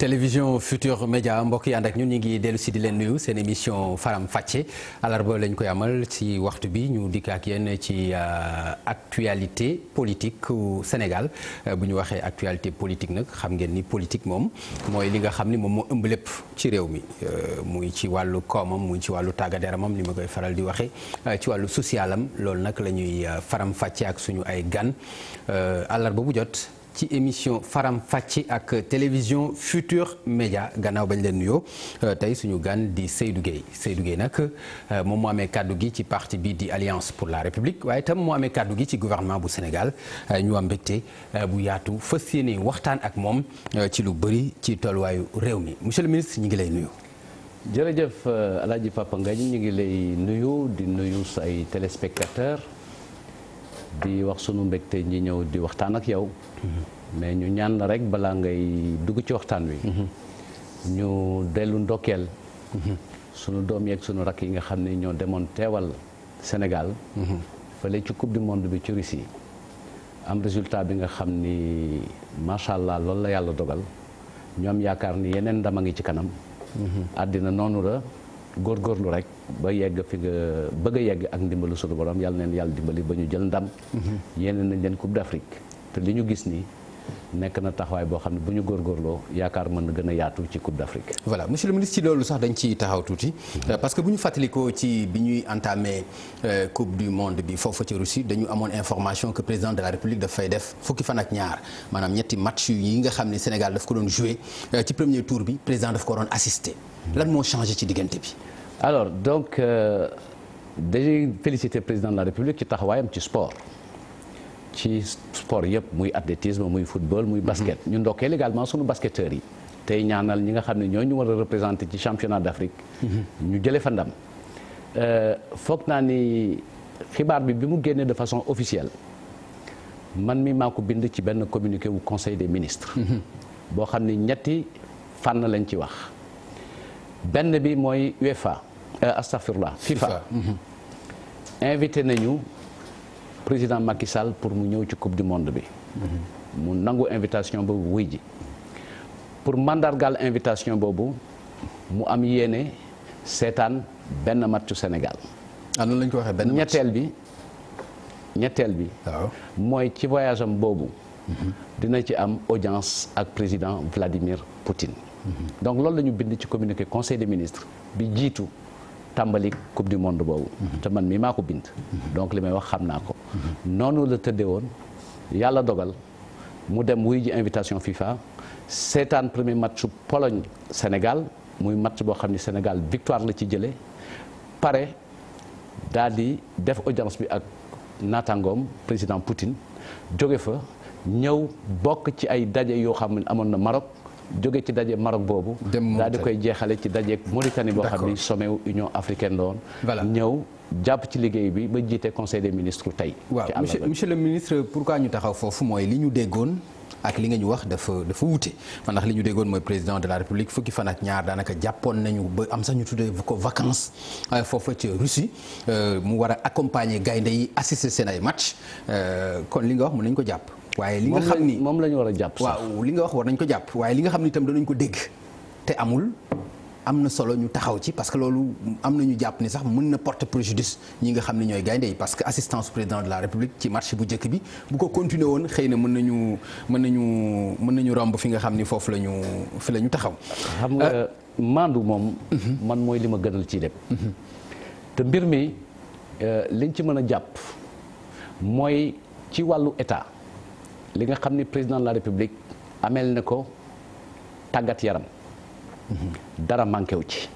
télévision Futur Média mbokk yi ànd ak ñun ñu ngi dellu si di leen nuyu seen émission Faram Facce alarba lañ koy amal ci waxtu bi ñu dikk ak yéen ci actualité politique au Sénégal bu ñu waxee actualité politique nag xam ngeen ni politique moom mooy li nga xam ni moom moo ëmb lépp ci réew mi muy ci wàllu koomam muy ci wàllu tàggat yaramam ni ma koy faral di waxee ci wàllu socialam loolu nag la ñuy faram fàcce ak suñu ay gan alarba bu jot. ci émission Faram Facce ak télévision Futur Média gannaaw bañ leen nuyoo tey suñu gan di Seydou Gueye nag moom moo amee kàddu gi ci parti bi di Alliance pour la République waaye itam moo amee kàddu gi ci gouvernement bu Sénégal ñu am mbégte bu yaatu fas yéene waxtaan ak moom ci lu bëri ci tolluwaayu réew mi monsieur le ministre ñu ngi lay nuyu. jërëjëf El Hadj Papa Ngagne ñu ngi lay nuyu di nuyu say téléspectateurs. di wax sunu mbégte ñi ñëw di waxtaan ak yow. mais ñu ñaan la rek balaa ngay dugg ci waxtaan wi. ñu dellu ndokkeel. sunu doom yeeg sunu rakk yi nga xam ne ñoo demoon teewal Sénégal. fële ci coupe du monde bi ci Russie. am résultat bi nga xam ni macha allah loolu la yàlla dogal. ñu am yaakaar ni yeneen ndam a ngi ci kanam. àddina noonu la. góorgóorlu rek ba yegg fi nga bëgg a yegg ak ndimbalu sunu borom yàlla neen yàlla dimbali ba ñu jël ndam. yéene nañ leen Coupe d'Afrique te li ñu gis nii nekk na taxawaay boo xam ne bu ñu góorgóorloo yaakaar mën na gën a yaatu ci Coupe d'Afrique. voilà monsieur le ministre ci loolu sax dañ ci taxaw tuuti. parce que bu ñu fàttalikoo ci bi ñuy entamé Coupe du monde bi foofu ci Russie dañu amoon information que président de la République daf fay def fukki fan ak ñaar maanaam ñetti match yi nga xam ne Sénégal daf ko doon joué ci premier tour bi président daf ko doon assister. lan moo changé ci diggante bi. alors donc dañuy féliciter président de la République ci taxawaayam ci sport yëpp muy athlétisme muy football muy basket. ñu ndokkeel également sunu basketteurs yi. tey ñaanal ñi nga xam ne ñoo ñu war a représenter ci championnat d'Afrique. ñu jëlee fa ndam. foog naa ni xibaar bi mu génnee de façon officielle man mi maa ko bind ci benn communiqué wu conseil des ministres. boo xam ni ñetti fànn lañ ci wax. benn bi mooy UEFA astafurlah FIFA invité nañu président Macky Sall pour mu ñëw ci coupe du monde bi. mu nangu invitation boobu wuy ji pour mandargal invitation boobu mu am yéene seetaan benn matchu Sénégal. noonu lañ ko waxee benn match ñetteel bi. waaw mooy ci voyage am boobu. dina ci am audience ak président Vladimir Poutine. donc loolu la ñu bind ci communiqué conseil des ministres bi jiitu tàmbali coupe du monde boobu. te man mii maa ko bind. donc li may wax xam naa ko. noonu la tëddee woon yàlla dogal mu dem wuy ji invitation FIFA seetaan premier match Pologne Sénégal muy match boo xam ni Sénégal victoire la ci jëlee pare daal di def audience bi ak naataangoom président Poutine jóge fa ñëw bokk ci ay daje yoo xam ne amoon na Maroc. jóge ci daje Maroc boobu daal di koy jeexale ci daje Mauritanie boo xam ni sommet Union africaine la woon ñëw jàpp ci liggéey bi ba jiite conseil des ministres tey. waaw monsieur le ministre pourquoi ñu taxaw foofu mooy li ñu déggoon ak li nga ñu wax dafa wuute ndax li ñu déggoon mooy président de la République fukki fan ak ñaar daanaka jàppoon nañu ba am sax ñu tuddee ko vacances foofa ci Russie mu war a accompagner gaynde yi assister seen ay match kon li nga wax mën nañu ko jàpp. waaye li nga xam ni moom la ñu war a jàpp sax. waaw li nga wax war nañ ko jàpp waaye li nga xam ni itam danañ ko dégg te am na solo ñu taxaw ci parce que loolu am na ñu jàpp ni sax mën na porter préjudice ñi nga xam ne ñooy gaynde yi parce que assistance président de la République ci match bu njëkk bi bu ko continuer woon xëy na mën nañu romb fi nga xam ni foofu fi la ñu taxaw. xam nga maandu moom. man mooy li ma gënal ci lépp. te mbir mi liñ ci mën a jàpp mooy ci wàllu état. li nga xam ni président de la République ameel na ko tàggat yaram dara manqué wu ci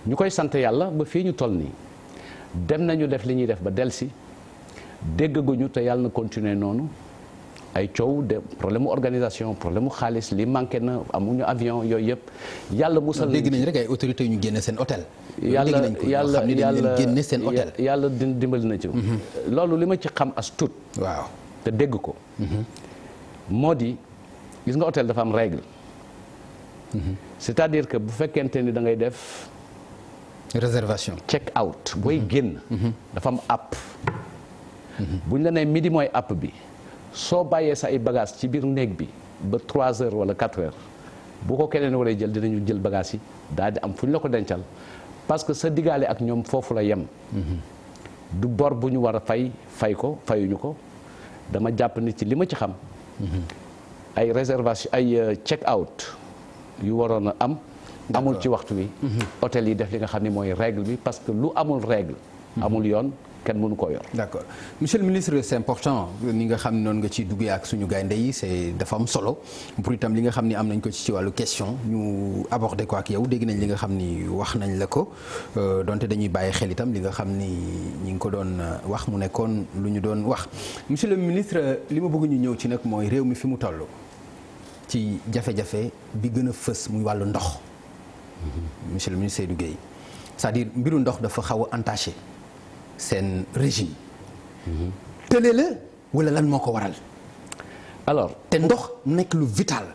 ñu koy sant yàlla ba fii ñu toll nii dem nañu def li ñuy def ba delsi déggaguñu te yàlla na continuer noonu ay coow de problème mu organisation problème mu xaalis li manqué na amuñu avion yooyu yëpp yàlla musal dégg nañ rek ay autorités yu ñu génne seen hôtel yàlla dimbali na ci loolu li ma ci xam as tuut waaw te dégg ko moo di gis nga hôtel dafa am règle c'est-à-dire que bu fekkente ni da ngay def réservation check out booy génn dafa am app bu ñu la nee midi mooy app bi soo bàyyee sa ay bagages ci biir néeg bi ba 3 heures wala 4 heures bu ko keneen waree jël dinañu jël bagages yi daal di am fu ñu la ko dencal parce que sa digaale ak ñoom foofu la yem. du bor bu ñu war a fay ko fayuñu ko dama jàpp ni ci li ma ci xam. ay réservation ay check out yu waroon a am. amul ci waxtu wi. hôtel yi def li nga xam ne mooy règle bi parce que lu amul règle. amul yoon kenn mënu koo yor. d'accord monsieur le ministre c'est important ni nga xam ne noonu nga ciy duggee ak suñu gaynde yi c'est dafa am solo pour itam li nga xam ni am nañ ko ci wàllu question ñu aborder ko ak yow dégg nañ li nga xam ni wax nañ la ko donte dañuy bàyyi xel itam li nga xam ni ñi ngi ko doon wax mu nekkoon lu ñu doon wax monsieur le ministre li ma bëgg ñu ñëw ci nag mooy réew mi fi mu toll ci jafe-jafe bi gën a fës muy wàllu ndox monsieur le ministre Seydou Guèye c'est-à-dire mbiru ndox dafa xaw a entaché seen régime tële la wala lan moo ko waral alors te ndox nekk lu vital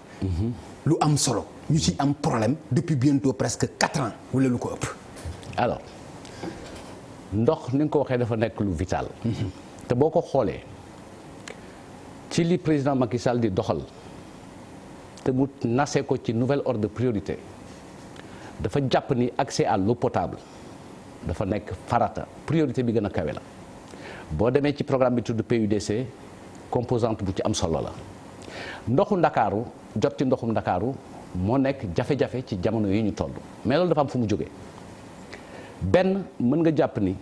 lu am solo ñu ci am problème depuis bientôt presque 4 ans wala lu ko ëpp alors ndox ni nga ko waxee dafa nekk lu vital te boo ko xoolee ci li président Macky Sall di doxal te mu nasee ko ci nouvel ordre de priorité dafa jàpp ni accès à l'eau potable dafa nekk farata priorité bi gën a kawe la boo demee ci programme bi tudd PUDC composante bu ci am solo la ndoxu ndakaaru jot ci ndoxum ndakaaru moo nekk jafe-jafe ci jamono yi ñu toll mais loolu dafa am fu mu jógee benn mën nga jàpp ni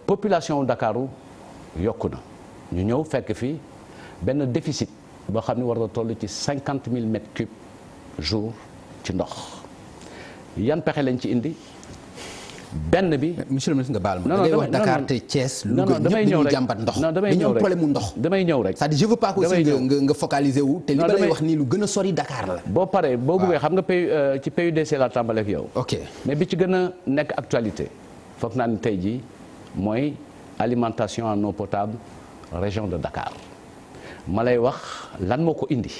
population wu ndakaaru yokku na ñu ñëw fekk fi benn déficit boo xam ne war na toll ci 50 000 mètres cubes jour ci ndox yan pexe lañ ci indi benn bi. monsieur le ministre nga baal ma. da ngay wax Dakar te Thiès. Louga ñëpp dañuy jàmbat ndox. dañu am problème mu ndox. damay ñëw rek c'est-à-dire je veux pas que aussi nga focaliser wu. te li ma lay wax nii lu gën a sori Dakar la. boo paree boo bëggee xam nga ci PUDC la tàmbaleeg yow. ok mais bi ci gën a nekk actualité foog naa ni tey jii mooy alimentation en eau potable région de Dakar ma lay wax lan moo ko indi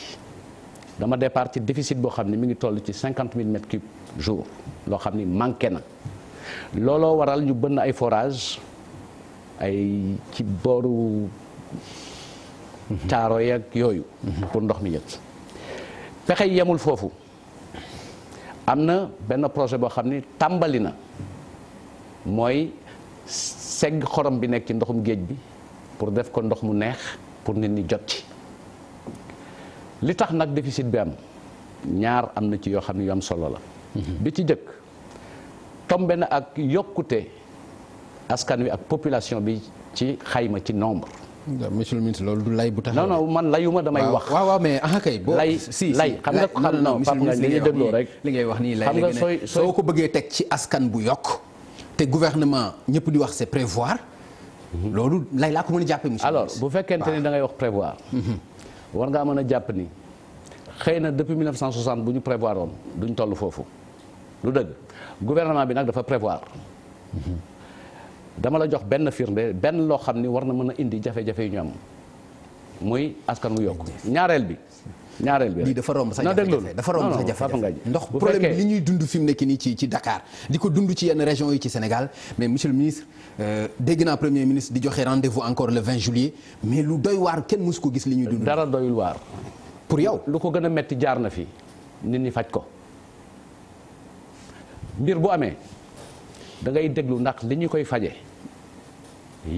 dama départ ci déficit boo xam ne mi ngi toll ci 50 000 mètres cubes jour loo xam ni manqué na. looloo waral ñu bënn ay forage ay ci booru caaro yeeg yooyu pour ndox mi yëg pexe yemul foofu am na benn projet boo xam ni tàmbali na mooy segg xorom bi nekk ci ndoxum géej bi pour def ko ndox mu neex pour nit ñi jot ci li tax nag déficit bi am ñaar am na ci yoo xam ne yu am solo la bi ci jëkk tombe na ak yokkute askan wi ak population bi ci xayma ci nombre. monsieur le ministre loolu du lay bu tax. non non man layuma damay wax. waaw mais kay. boo lay lay xam nga xam non Pape nga li ñuy dégloo rek. li ngay wax nii lay xam nga soo ko bëggee teg ci askan bu yokk te gouvernement ñëpp di wax c'est prévoir. loolu lay laa ko mën a jàppee monsieur. alors bu fekkente ni da ngay wax prévoir. war ngaa mën a jàpp ni xëy na depuis 1960 bu ñu prévoir woon duñ toll foofu lu dëgg. gouvernement bi nag dafa prévoir dama la jox benn firnde benn loo xam ni war na mën a indi jafe-jafe yu ñu am muy askan wu yokk ñaareel bi lii dafa romb sa jafe-jafe dafa romb sa jafe-jafe ndox bu problème li ñuy dund fi mu nekk nii ci Dakar di ko dund ci yenn régions yi ci Sénégal mais monsieur le ministre dégg naa premier ministre di joxe rendez-vous encore le 20 juillet mais lu doy waar kenn mësu ko gis li ñuy dund dara doyul waar pour yow lu ko gën a metti jaar na fi nit ñi faj ko mbir bu amee da ngay déglu ndax li ñu koy faje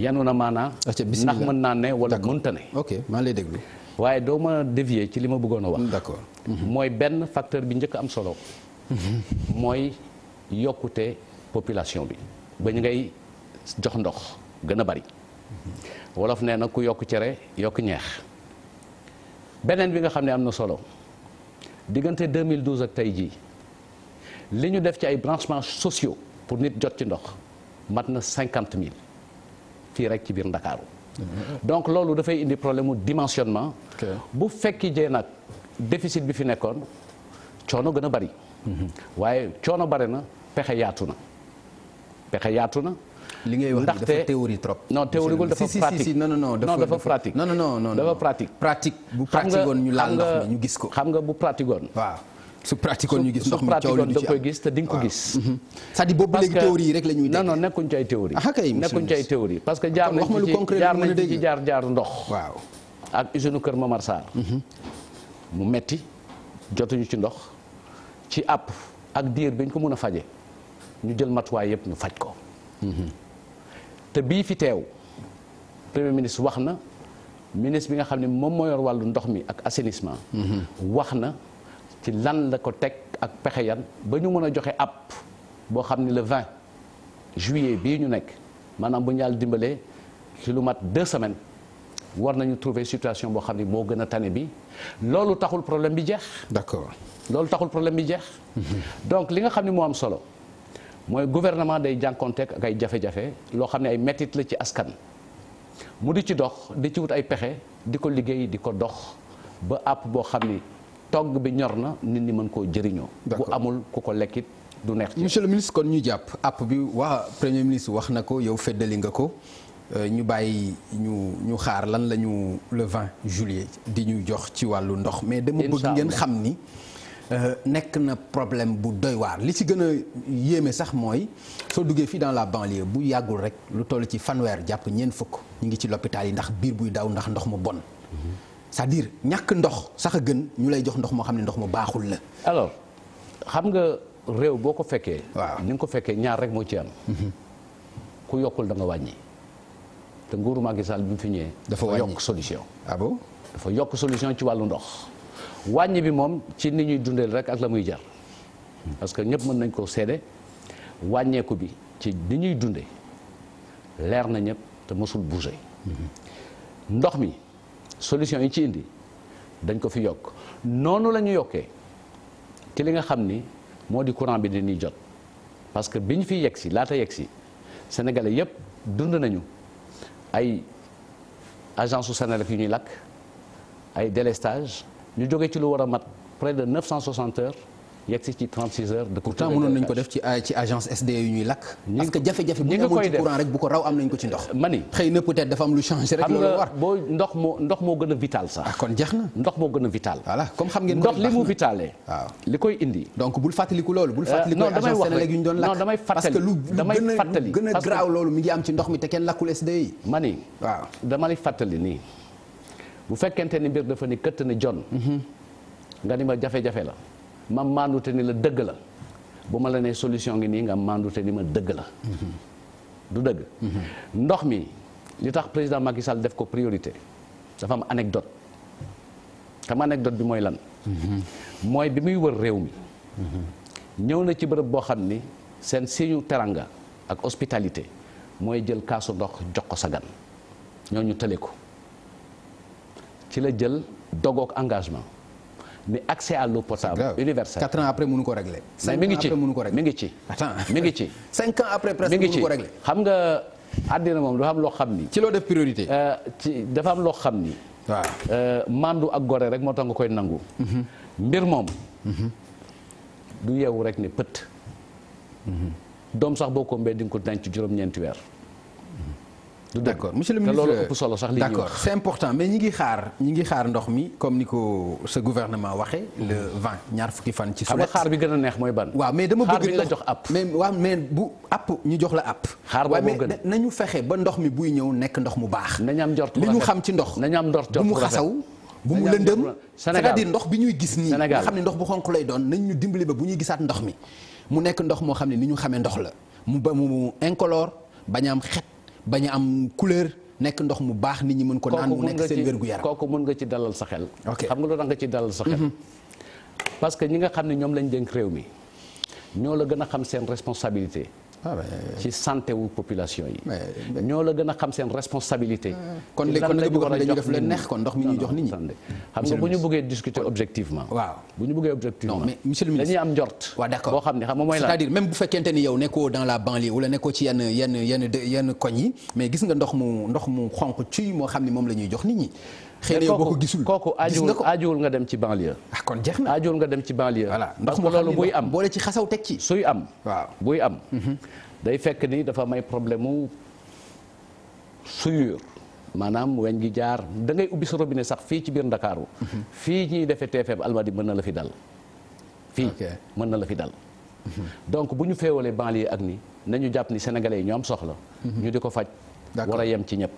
yanu na maanaa ndax mën naa ne wala mënta ne ok maa lay déglu waaye doo ma dévier ci li ma bëggoon a wax d'accord mooy benn facteur bi njëkk am solo mooy yokkute population bi ba ñu ngay jox ndox gën a bari wolof nee na ku yokk cere yokk ñeex beneen bi nga xam ne am na solo diggante 2012 ak tey jii li ñu def ci ay branchements sociaux pour nit jot ci ndox mat na 50 000 fii rek ci biir Ndakaaru donc loolu dafay indi problème mu dimensionnement bu fekki jee nag déficit bi fi nekkoon coono gën a bari waaye coono bari na pexe yaatu na li ngay wax dafa théorie trop. non théorie gul dafa pratique non dafa pratique non dafa pratique bu pratique woon ñu laal ndox mi ñu gis ko xam nga bu pratique woon waaw su pratique woon ñu gis ndox mi coow li da koy gis te di nga ko gis c'est-à-dire boobu léegi théorie yi rek la ñuy dégg non nekkuñ ci ay théorie nekkuñ ci ay théorie parce que jaar nañ ci jaar ndox waaw ak usine Kër Momar Sarr mu metti jotuñu ci ndox ci àpp ak diir bi ñu ko mën a faje ñu jël matuwaay yëpp ñu faj ko te bii fi teew premier ministre wax na ministre bi nga xam ne moom moo yor wàllu ndox mi ak assainissement wax na ci lan la ko teg ak pexe yan ba ñu mën a joxe app boo xam ne le 20 juillet bii ñu nekk maanaam bu ñu yàlla dimbalee ci lu mat 2 semaines war nañu trouver situation boo xam ne moo gën a tane bi loolu taxul problème bi jeex. d'accord loolu taxul problème bi jeex. donc li nga xam ne moo am solo mooy gouvernement day jànkonteeg ak ay jafe-jafe loo xam ne ay mettit la ci askan. mu di ci dox di ci wut ay pexe di ko liggéey di ko dox ba àpp boo xam ni togg bi ñor na nit ñi mën koo jëriñoo. bu amul ku ko lekkit du neex ci. monsieur le ministre kon ñu jàpp àpp bi waa premier ministre wax na ko yow feddali nga ko. ñu bàyyi ñu xaar lan la ñu le 20 juillet di ñu jox ci wàllu ndox mais dama bëgg ngeen xam ni nekk na problème bu doy waar li ci gën a yéeme sax mooy soo duggee fii dans la banlieue bu yàggul rek lu toll ci fanweer jàpp ñeent fukk ñu ngi ci l'hôpital yi ndax biir buy daw ndax ndox mu bon c'est-à-dire ñàkk ndox sax a gën ñu lay jox ndox moo xam ne ndox mu baaxul la. alors xam nga réew boo ko fekkee. waaw ni nga ko fekkee ñaar rek moo ci am. ku yokkul da nga wàññi. te nguuru Macky Sall bi mu fi ñëwee. dafa yokk solution. ah bon dafa yokk solution ci wàllu ndox. wàññi bi moom ci ni ñuy dundeel rek ak la muy jar. parce que ñëpp mën nañ koo seede wàññeeku bi ci ni ñuy dundee leer na ñëpp te mësul bouger. ndox mi solution yi ci indi dañ ko fi yokk noonu la ñu yokkee ci li nga xam ni moo di courant bi dañuy jot parce que bi ñu fi yegg si laata yegg si sénégalais yëpp dund nañu. ay agence su Senelec yu ñuy lakk ay délestage ñu jóge ci lu war a mat près de 960 heures yegg si ci 36 heures de pourtant mënoon nañ ko def ci agence SDE yu ñuy lakk parce que jafe-jafe bu ñu amoon ci courant rek bu ko raw am nañ ko ci ndox mani xëy na peut-être dafa am lu changé rek loolu war boo ndox moo gën a vital sax. ah kon jeex na ndox moo gën a vital. voilà comme xam ngeen ndox li mu vitalee. waaw li koy indi. donc bul fàttaliku loolu. bul fàttaliku agence Senelec yu ñu doon lakk non damay fàttali parce que lu gën a graaw loolu mi ngi am ci ndox mi te kenn lakkul SDE yi. mani waaw dama lay fàttali nii bu fekkente ni mbir dafa ni këtt ni jon nga ni ma jafe-jafe la. ma maandute ni la dëgg la bu ma la nee solution ngi nii nga maandute ni ma dëgg la du dëgg ndox mi li tax président Macky Sall def ko priorité dafa am anecdote xam anecdote bi mooy lan mooy bi muy wër réew mi ñëw na ci bërëb boo xam ni seen signe teranga ak hospitalité mooy jël kaasu ndox jox ko sa gan ñooñu tële ko ci la jël dogook engagement mais accès à l'eau potable universelle. 4 ans après mënu ko régler. 5 ans après mënu ko régler mi ngi ci. attends mi ngi ci. 5 ans après presque mënu ko régler. xam nga àddina moom dafa am loo xam ni. ci loo def priorité. ci dafa am loo xam ni. waaw mandu ak gore rek moo tax nga koy nangu. mbir moom. du yeewu rek ne pët. doom sax boo ko mbee di nga ko denc juróom-ñeenti weer. d'accord monsieur le ministre te loolu ëpp solo sax li ñuy wax d'accord c'est important mais ñi ngi xaar ndox mi comme ni ko sa gouvernement waxee le 20 ñaar fukki fan ci sulet. xaar bi gën a neex mooy ban. waaw mais dama bëgg xaar bi la jox app. mais bu app ñu jox la app. xaar boobu moo gën nañu fexe ba ndox mi buy ñëw nekk ndox mu baax. nañu am njort li ñu xam ci ndox. nañu am njort bu mu xasaw bu mu lëndëm. c'est-à-dire ndox bi ñuy gis nii. nga xam ne ndox bu xonq lay doon nañ ñu dimbali ba bu ñuy gisaat ndox mi mu nekk ndox moo xam ne ni ñu xamee ndox la mu incolore bañ a am xet bañ a am couleur nekk ndox mu baax nit ñi mën ko naan mu nekk seen wérgu yaram kooku mën nga ci dalal sa xel. ok xam nga loolu da nga ci dalal sa xel. parce que ñi nga xam ne ñoom lañ dénk réew mi ñoo la gën a xam seen responsabilité. ci santé wu population yi. ñoo la gën a xam seen responsabilité. kon léegi kon nga bëgg a dañu def leen neex kon ndox mi ñuy jox nit ñi. xam nga bu ñu bëggee discuter objectivement. waaw bu ñu bëggee objectivement. non mais monsieur le ministre dañuy am njort. waaw d'accord boo xam ne xam nga mooy lan. c'est-à-dire même bu fekkente ni yow nekkoo dans la banlieue wala nekkoo ci yenn koñ yi mais gis nga ndox mu xonq cuy moo xam ne moom la ñuy jox nit ñi. xëy na yow boo ko gisul kooku aajuwul nga dem ci banlieue. ah kon jeex na aajuwul nga dem ci banlieue. voilà parce que loolu buy am boole ci xasaw teg ci. suy am. waaw buy am. day fekk ni dafa may problème mu suyur maanaam weñ gi jaar da ngay ubbi sa robinet sax fii ci biir Ndakaaru. fii ñuy defee TFM Almadi mën na la fi dal. fii mën na la fi dal. donc bu ñu feewalee banlieue ak ni nañu jàpp ni sénégalais yi ñoo am soxla. ñu di ko faj war a yem ci ñëpp.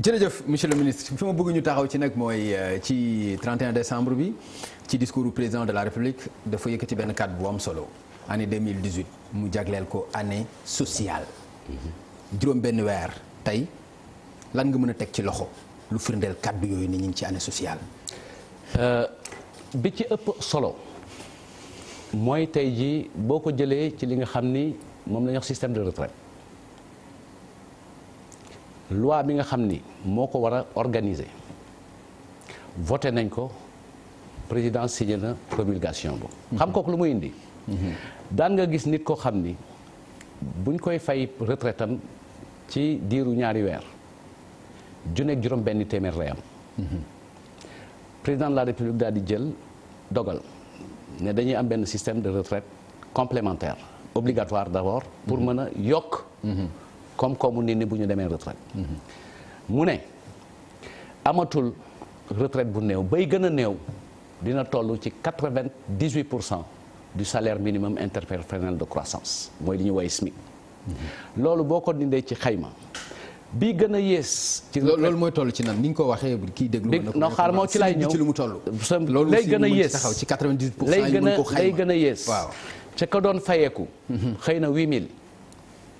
jërëjëf monsieur le ministre fi ma bëgg ñu taxaw ci nag mooy ci 31 décembre bi ci discours du président de la République dafa yëkkati benn kàddu bu am solo année 2018 mu jagleel ko année sociale. juróom benn weer tey lan nga mën a teg ci loxo lu firndeel kàddu yooyu ni ñu ngi ci année sociale. bi ci ëpp solo mooy tey jii boo ko jëlee ci li nga xam ni moom la ñuy wax système de retraite loi bi nga xam ni moo ko war a organiser voté nañ ko président signé na promulgation bu xam kooku lu muy indi. daan nga gis nit koo xam ni buñ koy fay retraite am ci diiru ñaari weer junneeg juróom benn téeméer lay am. président de la république daal di jël dogal ne dañuy am benn système de retraite complémentaire obligatoire d'abord pour mën a yokk koom-koomu nit ñi bu ñu demee retraite mu ne amatul retraite bu néew bay gën a néew dina toll ci 98% du salaire minimum interprofessionnel de croissance mooy li ñuy woowee SMIC loolu boo ko dindee ci xayma bi gën a yées. ci loolu mooy toll ci nan ni nga ko waxee kii déglu. non xaar moo ci lay ñëw ci lu mu toll. loolu lay gën a yées taxaw ci 98% yi mën ko xayma lay gën a yées. waaw ca ka doon fayeeku. xëy na 8000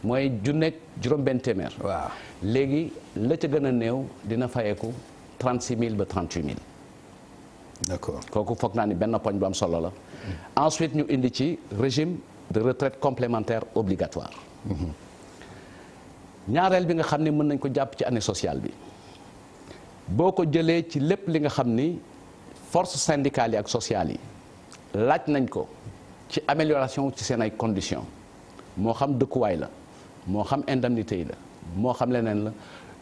mooy junneeg juróom-benn téeméer. waaw léegi la ca gën a néew dina fayeeku 36000 ba 38000. d'accord kooku foog naa ni benn poñ bu am solo la. ensuite ñu indi ci régime de retraite complémentaire obligatoire. ñaareel bi nga xam ne mën nañ ko jàpp ci année sociale bi boo ko jëlee ci lépp li nga xam ni force syndicale yi ak sociale yi laaj nañ ko ci amélioration ci seen ay conditions moo xam dëkkuwaay la moo xam indemnité yi la moo xam leneen la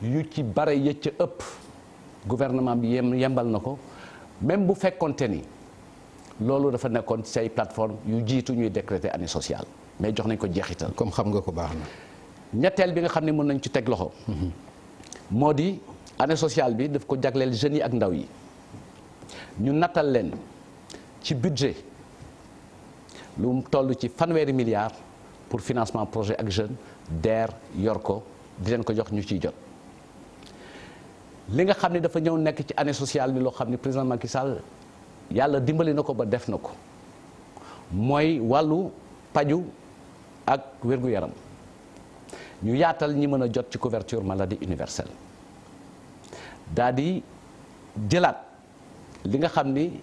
yu ci bare yëcc ca ëpp gouvernement bi yembal na ko même bu fekkonte ni loolu dafa nekkoon ci say plateforme yu jiitu ñuy décréter année sociale mais jox nañ ko jeexital. comme xam nga ko baax na. ñetteel bi nga xam ne mën nañ ci teg loxo moo di année sociale bi daf ko jagleel jeunes yi ak ndaw yi ñu nattal leen ci budget lu mu toll ci 1,000 milliards pour financement projet ak jeunes DER yor ko di leen ko jox ñu ciy jot. li nga xam ne dafa ñëw nekk ci année sociale bi loo xam ne président Macky Sall yàlla dimbali na ko ba def na ko mooy wàllu paju ak wér-gu-yaram. ñu yaatal ñi mën a jot ci couverture maladie universelle daa di jëlaat li nga xam ni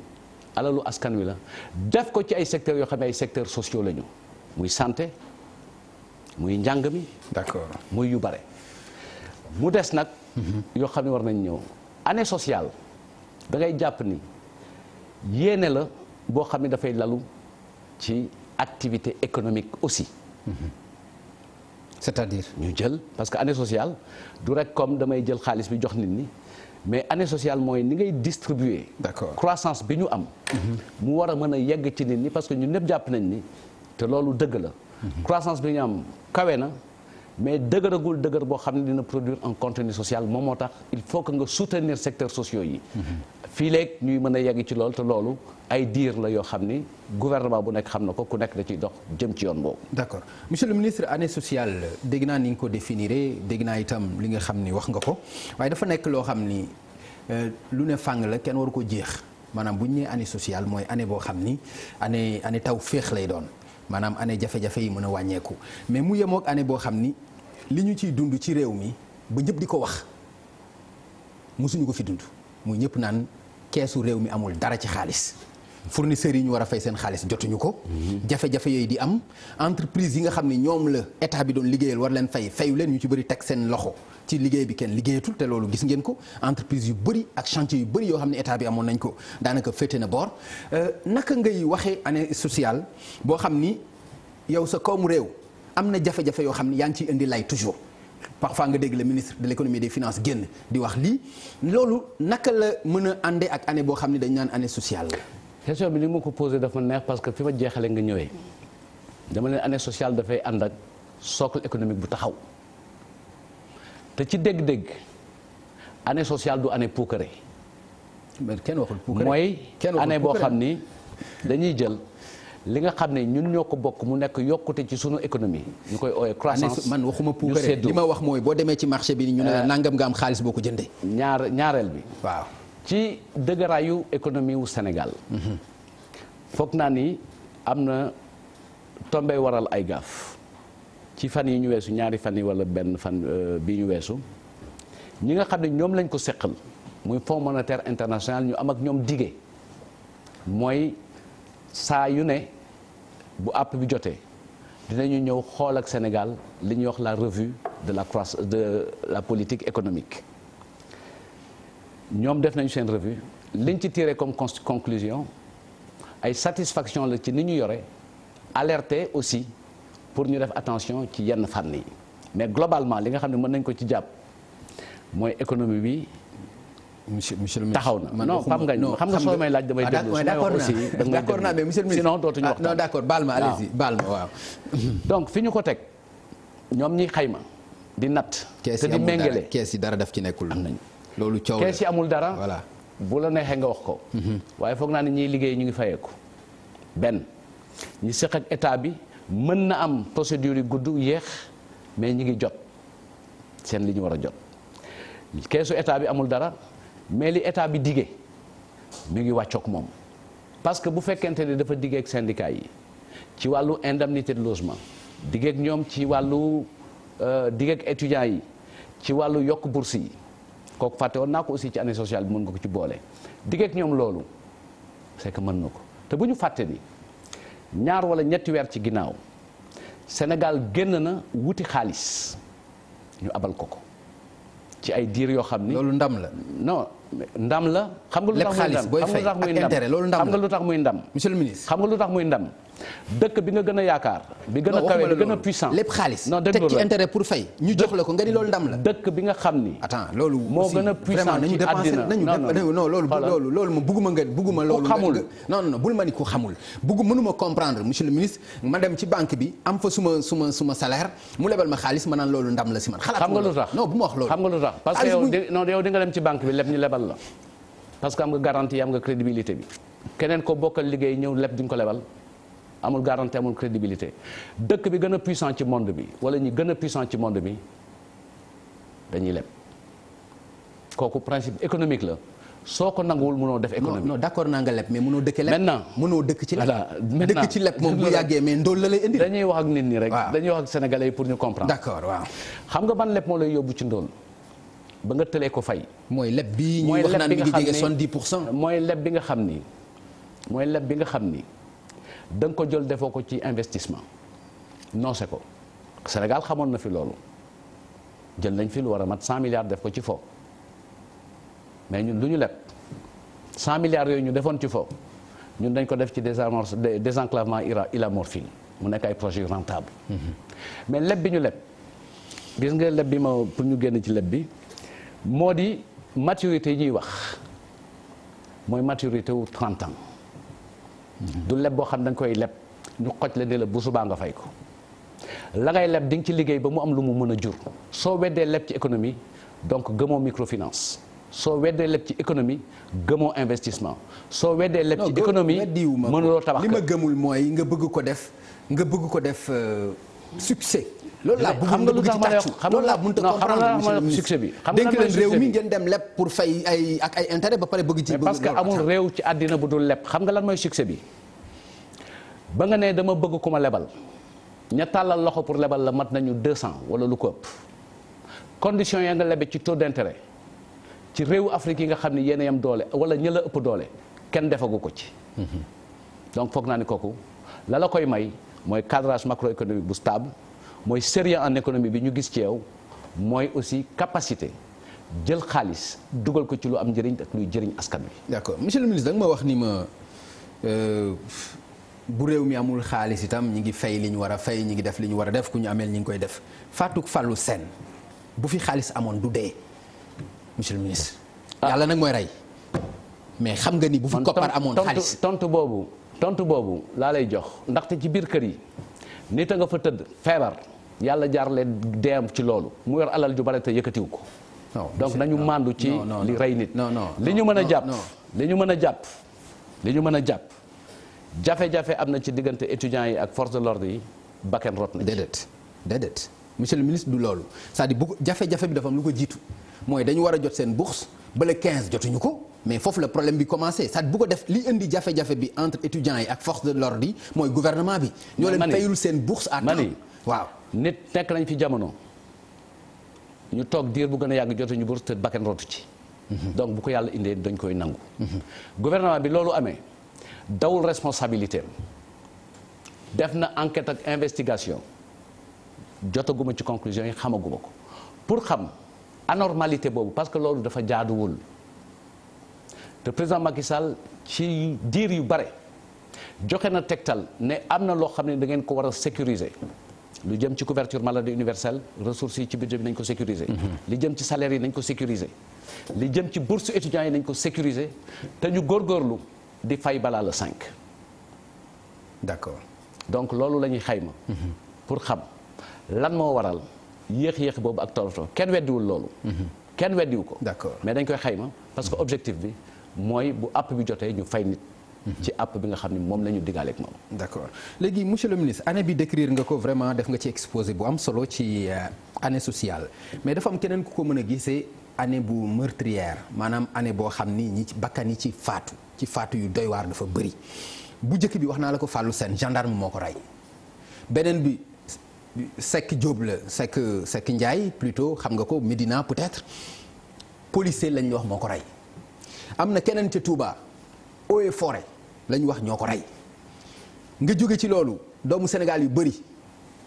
alalu askan wi la def ko ci ay secteurs yoo xam ne ay secteurs sociaux lañu muy santé muy njàng mi. d'accord muy yu bare. mu des nag. yoo xam ne war nañ ñëw année sociale da ngay jàpp ni yéene la boo xam ne dafay lalu ci activité économique aussi. c'est-à-dire ñu jël parce que année sociale du rek comme damay jël xaalis bi jox nit ñi mais année sociale mooy ni ngay distribuer. d'accord croissance bi ñu am. mu war a mën a yegg ci nit ñi parce que ñun ñëpp jàpp nañ ni te loolu dëgg la. croissance bi ñu am kawe na mais dëgëragul dëgër boo xam ne dina produire un contenu social moom moo tax il faut que nga soutenir secteurs sociaux yi. fii léegi ñuy mën a yegg ci loolu te loolu ay diir la yoo xam ni gouvernement bu nekk xam na ko ku nekk da ciy dox jëm ci yoon boobu. d'accord monsieur le ministre année sociale dégg naa ni nga ko définir dégg naa itam li nga xam ni wax nga ko waaye dafa nekk loo xam ni lu ne fàng la kenn waru ko jeex maanaam bu ñu nee année sociale mooy année boo xam ni année taw féex lay doon maanaam année jafe-jafe yi mën a wàññeeku mais mu yemook année boo xam ni li ñu ciy dund ci réew mi ba ñëpp di ko wax mosuñu ko fi dund muy ñëpp naan keesu réew mi amul dara ci xaalis. fournisseurs yi ñu war a fay seen xaalis jotuñu ko. jafe-jafe yooyu di am entreprise yi nga xam ne ñoom la état bi doon liggéeyal war leen fayu leen ñu ci bëri teg seen loxo ci liggéey bi kenn liggéeyatul te loolu gis ngeen ko entreprise yu bëri ak chantier yu bëri yoo xam ne état bi amoon nañ ko daanaka féete na boor naka ngay waxee année sociale boo xam ni yow sa koomu réew am na jafe-jafe yoo xam ni yaa ngi ciy indi lay toujours. parfois nga dégg le ministre de l'économie et des finances génn di wax lii loolu naka la mën a àndee ak année boo xam ne dañ naan année sociale la. question bi li ma ko posé dafa neex parce que fi ma jeexale nga ñëwee dama leen année sociale dafay ànd ak socle économique bu taxaw te ci dégg-dégg année sociale du année puukare. kenn waxul puukare mooy année boo xam ni dañuy jël li nga xam ne ñun ñoo ko bokk mu nekk yokkute ci sunu économie ñu koy ooyee croissance. man waxuma puukare li ma wax mooy boo demee ci marché bi ñu ne la nangam nga am xaalis boo ko jëndee. ñaareel bi. waaw ci dëgëraayu économie wu Sénégal. foog naa ni am na tombé waral ay gaaf ci fan yi ñu weesu ñaari fan yi wala benn fan bi ñu weesu ñi nga xam ne ñoom lañ ko seqal muy Fonds monétaire international ñu am ak ñoom dige mooy saa yu ne bu àpp bi jotee dinañu ñëw xool ak Sénégal li ñuy wax la revue de la croissance de la politique économique ñoom def nañu seen revue liñ ci tiré comme conclusion ay satisfaction la ci ni ñu yore alerter aussi pour ñu def attention ci yenn fànn yi mais globalement li nga xam ne mën nañ ko ci jàpp mooy économie bi. monsieur le ministre taxaw na non Pape Ngagne xam nga soo may laaj damay déglu su may wax aussi d'accord naa mais monsieur le ministre sinon dootuñu waxtaan non d'accord baal ma allez-y baal ma waaw. donc fi ñu ko teg ñoom ñi xayma di natt. te di méngale kees yi dara daf ci nekkul. am nañ loolu coow la kees yi amul dara. voilà bu la neexee nga wax ko. waaye foog naa ne ñiy liggéey ñu ngi fayeeku benn ñi seq ak état bi mën na am procédure yi gudd yéex mais ñi ngi jot seen li ñu war a jot keesu état bi amul dara. mais li état bi diggee mi ngi wàccook moom parce que bu fekkente ne dafa diggee ak syndicat yi ci wàllu indemnité de logement diggee ak ñoom ci wàllu diggee ak étudiants yi ci wàllu yokk bourse yi kooku fàtte woon naa ko aussi ci année sociale bi mën nga ko ci boole diggee ak ñoom loolu c'est que mën na ko te bu ñu fàtte ni ñaar wala ñetti weer ci ginnaaw Sénégal génn na wuti xaalis ñu abal ko ci ay diir yoo xam ni loolu ndam la non ndam la. xam nga lu tax muy ndam booy fay ak intérêt loolu ndam la xam nga lu tax muy ndam. monsieur le ministre xam nga lu tax muy ndam dëkk bi nga gën a yaakaar. bi gën a kawe bi gën a puissant. lépp xaalis non teg ci intérêt pour fay. ñu jox la ko nga ni loolu ndam la. dëkk bi nga xam ni. attends loolu moo gën a puissant ci àddina non loolu ma bugguma loolu. ku xamul non bul ma ni ku xamul. mënuma comprendre monsieur le ministre ma dem ci banque bi am fa suma salaire mu lebal ma xaalis ma naan loolu ndam la si man. xalaat xam nga lu tax non bu ma wax loolu. xam nga lu tax parce que yow di nga dem ci banque bi leb ñu lebal la parce que am nga garantie am nga crédibilité bi keneen ko bokkal liggéey ñëw leb di nga ko lebal amul garantie amul crédibilité dëkk bi gën a puissant ci monde bi wala ñi gën a puissant ci monde bi dañuy leb kooku principe économique la soo ko nanguwul mënoo def économie. non d'accord naa nga leb mais mënoo dëkk leb. maintenant mënoo dëkk ci leb. voilà dëkk ci leb moom bu yàggee mais ndóol la lay indi. dañuy wax ak nit ñi rek. dañuy wax ak sénégalais yi pour ñu comprendre. d'accord waaw. xam nga ban leb moo lay yóbbu ci ndóol ba nga tëlee ko fay. mooy leb bii ñuy wax naan mi ngi jege 70%. mooy leb bi nga xam ni mooy leb bi nga xam ni da nga ko jël defoo ko ci investissement noose ko Sénégal xamoon na fi loolu jël nañ fi lu war a mat 100 milliards def ko ci fo mais ñun lu ñu leb 100 milliards yooyu ñu defoon ci fo ñun dañ ko def ci désenclavement Ila Morphine mu nekk ay projets rentable mais leb bi ñu leb gis nga leb bi ma pour ñu génn ci leb bi moo di maturité yi ñuy wax mooy maturité wu 30 ans du leb boo xam da nga koy leb ñu xoj la ne la bu subaa nga fay ko la ngay leb di nga ci liggéey ba mu am lu mu mën a jur soo weddee leb ci économie donc gëmoo microfinance soo weddee leb ci économie gëmoo investissement soo weddee leb ci économie mënuloo tabax li ma gëmul mooy nga bëgg ko def succès. loolu laa bëgg nga bëgg ci tàccu loolu laa mënut a comprendre succès bi xam nga leen réew mi ngeen dem leb pour fay ay intérêt ba pare bëgg ci parce que amul réew ci àddina bu dul leb xam nga lan mooy succès bi ba nga ne dama bëgg ku ma lebal ña tàllal loxo pour lebal la mat nañu 200 wala lu ko ëpp conditions ya nga lebe ci taux d'intérêt ci réewu Afrique yi nga xam ne yéen a yam doole wala ña la ëpp doole kenn defagu ko ci donc foog naa ni kooku la koy may mooy cadrage macroéconomique bu stable mooy sérieux en économie bi ñu gis ci yow mooy aussi capacité jël xaalis dugal ko ci lu am njëriñ ak luy jëriñ askan wi. d'accord monsieur le ministre da nga ma wax ni ma bu réew mi amul xaalis itam ñi ngi fay li ñu war a fay ñi ngi def li ñu war a def ku ñu ameel ñi ngi koy def Fatou Fallou Sène bu fi xaalis amoon du dee monsieur le ministre. yàlla nag mooy rey mais xam nga ni bu fi koppar amoon xaalis tontu boobu laa lay jox ndaxte ci biir kër yi. nit a nga fa tëdd feebar yàlla jaar leen deem ci loolu mu yor alal ju bare te yëkkatiw ko donc nañu màndu ci li rey nit li ñu mën a jàpp li ñu mën a jàpp jafe-jafe am na ci diggante étudiants yi ak force de l'ordre yi bakken rot na ci. déedéet monsieur le ministre du loolu c'est-à-dire bu jafe-jafe bi dafa am lu ko jiitu mooy dañu war a jot seen bourse ba le 15 jotuñu ko mais foofu la problème bi commencé c'est-à-dire bu ko def li indi jafe-jafe bi entre étudiants yi ak force de l'ordre yi mooy gouvernement bi. ñoo leen fayul seen bourse à temps. waaw nit nekk nañ fi jamono ñu toog diir bu gën a yàgg jotuñu bourse te bakken rotu ci. donc bu ko yàlla indee dañ koy nangu. gouvernement bi loolu amee dawul responsabilité def na enquête ak investigation jotaguma ci conclusion yi xamaguma ko pour xam anormalité boobu parce que loolu dafa jaaduwul te président Macky Sall ci diir yu bare joxe na tegtal ne am na loo xam ne da ngeen ko war a sécuriser lu jëm ci couverture maladie universelle ressources yi ci budget bi nañ ko sécuriser. li jëm ci salaire yi nañ ko sécuriser. li jëm ci bourse étudiants yi nañ ko sécuriser te ñu góorgóorlu di fay balaa le 5. d'accord donc loolu la ñuy xayma. pour xam lan moo waral yéex-yéex boobu ak tolof kenn weddiwul loolu. kenn weddiwu ko. d'accord mais dañ koy xayma parce que objectif bi mooy bu app bi jotee ñu fay nit. ci app bi nga xam ne moom la ñu diggaaleeg moom. d'accord léegi monsieur le ministre année bi décrire nga ko vraiment def nga ci exposé bu am solo ci année sociale mais dafa am keneen ku ko mën a gisee année bu meurtrière maanaam année boo xam ni ñi ci bakkan yi ci faatu yu doy waar dafa bëri bu njëkk bi wax naa la ko Fallou Sène gendarme moo ko rey beneen bi Seck Diop la Seck Ndiaye plutôt xam nga ko Médina peut-être policier lañ wax moo ko rey am na keneen ca Touba Eaux et Forêts lañ wax ñoo ko rey nga jóge ci loolu doomu Sénégal yu bëri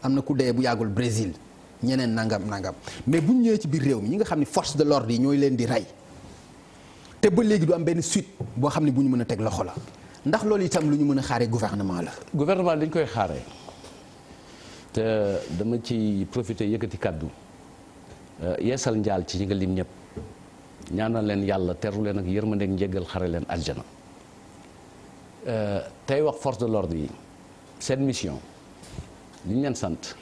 am na ku dee bu yàggul Brésil ñeneen nangam mais bu ñu ñëwee ci biir réew mi ñi nga xam ne force de l'ordre yi ñooy leen di rey te ba léegi du am benn suite boo xam ne bu ñu mën a teg loxo la ndax loolu itam lu ñu mën a xaaree gouvernement la. gouvernement dañ koy xaaree te dama ci profiter yëkkati kàddu yeesal njaal ci ñi nga lim ñëpp ñaanal leen yàlla teru leen ak yërmandeeg njéggal xare leen aljana tey wax force de l'ordre yi seen mission li ñu leen sant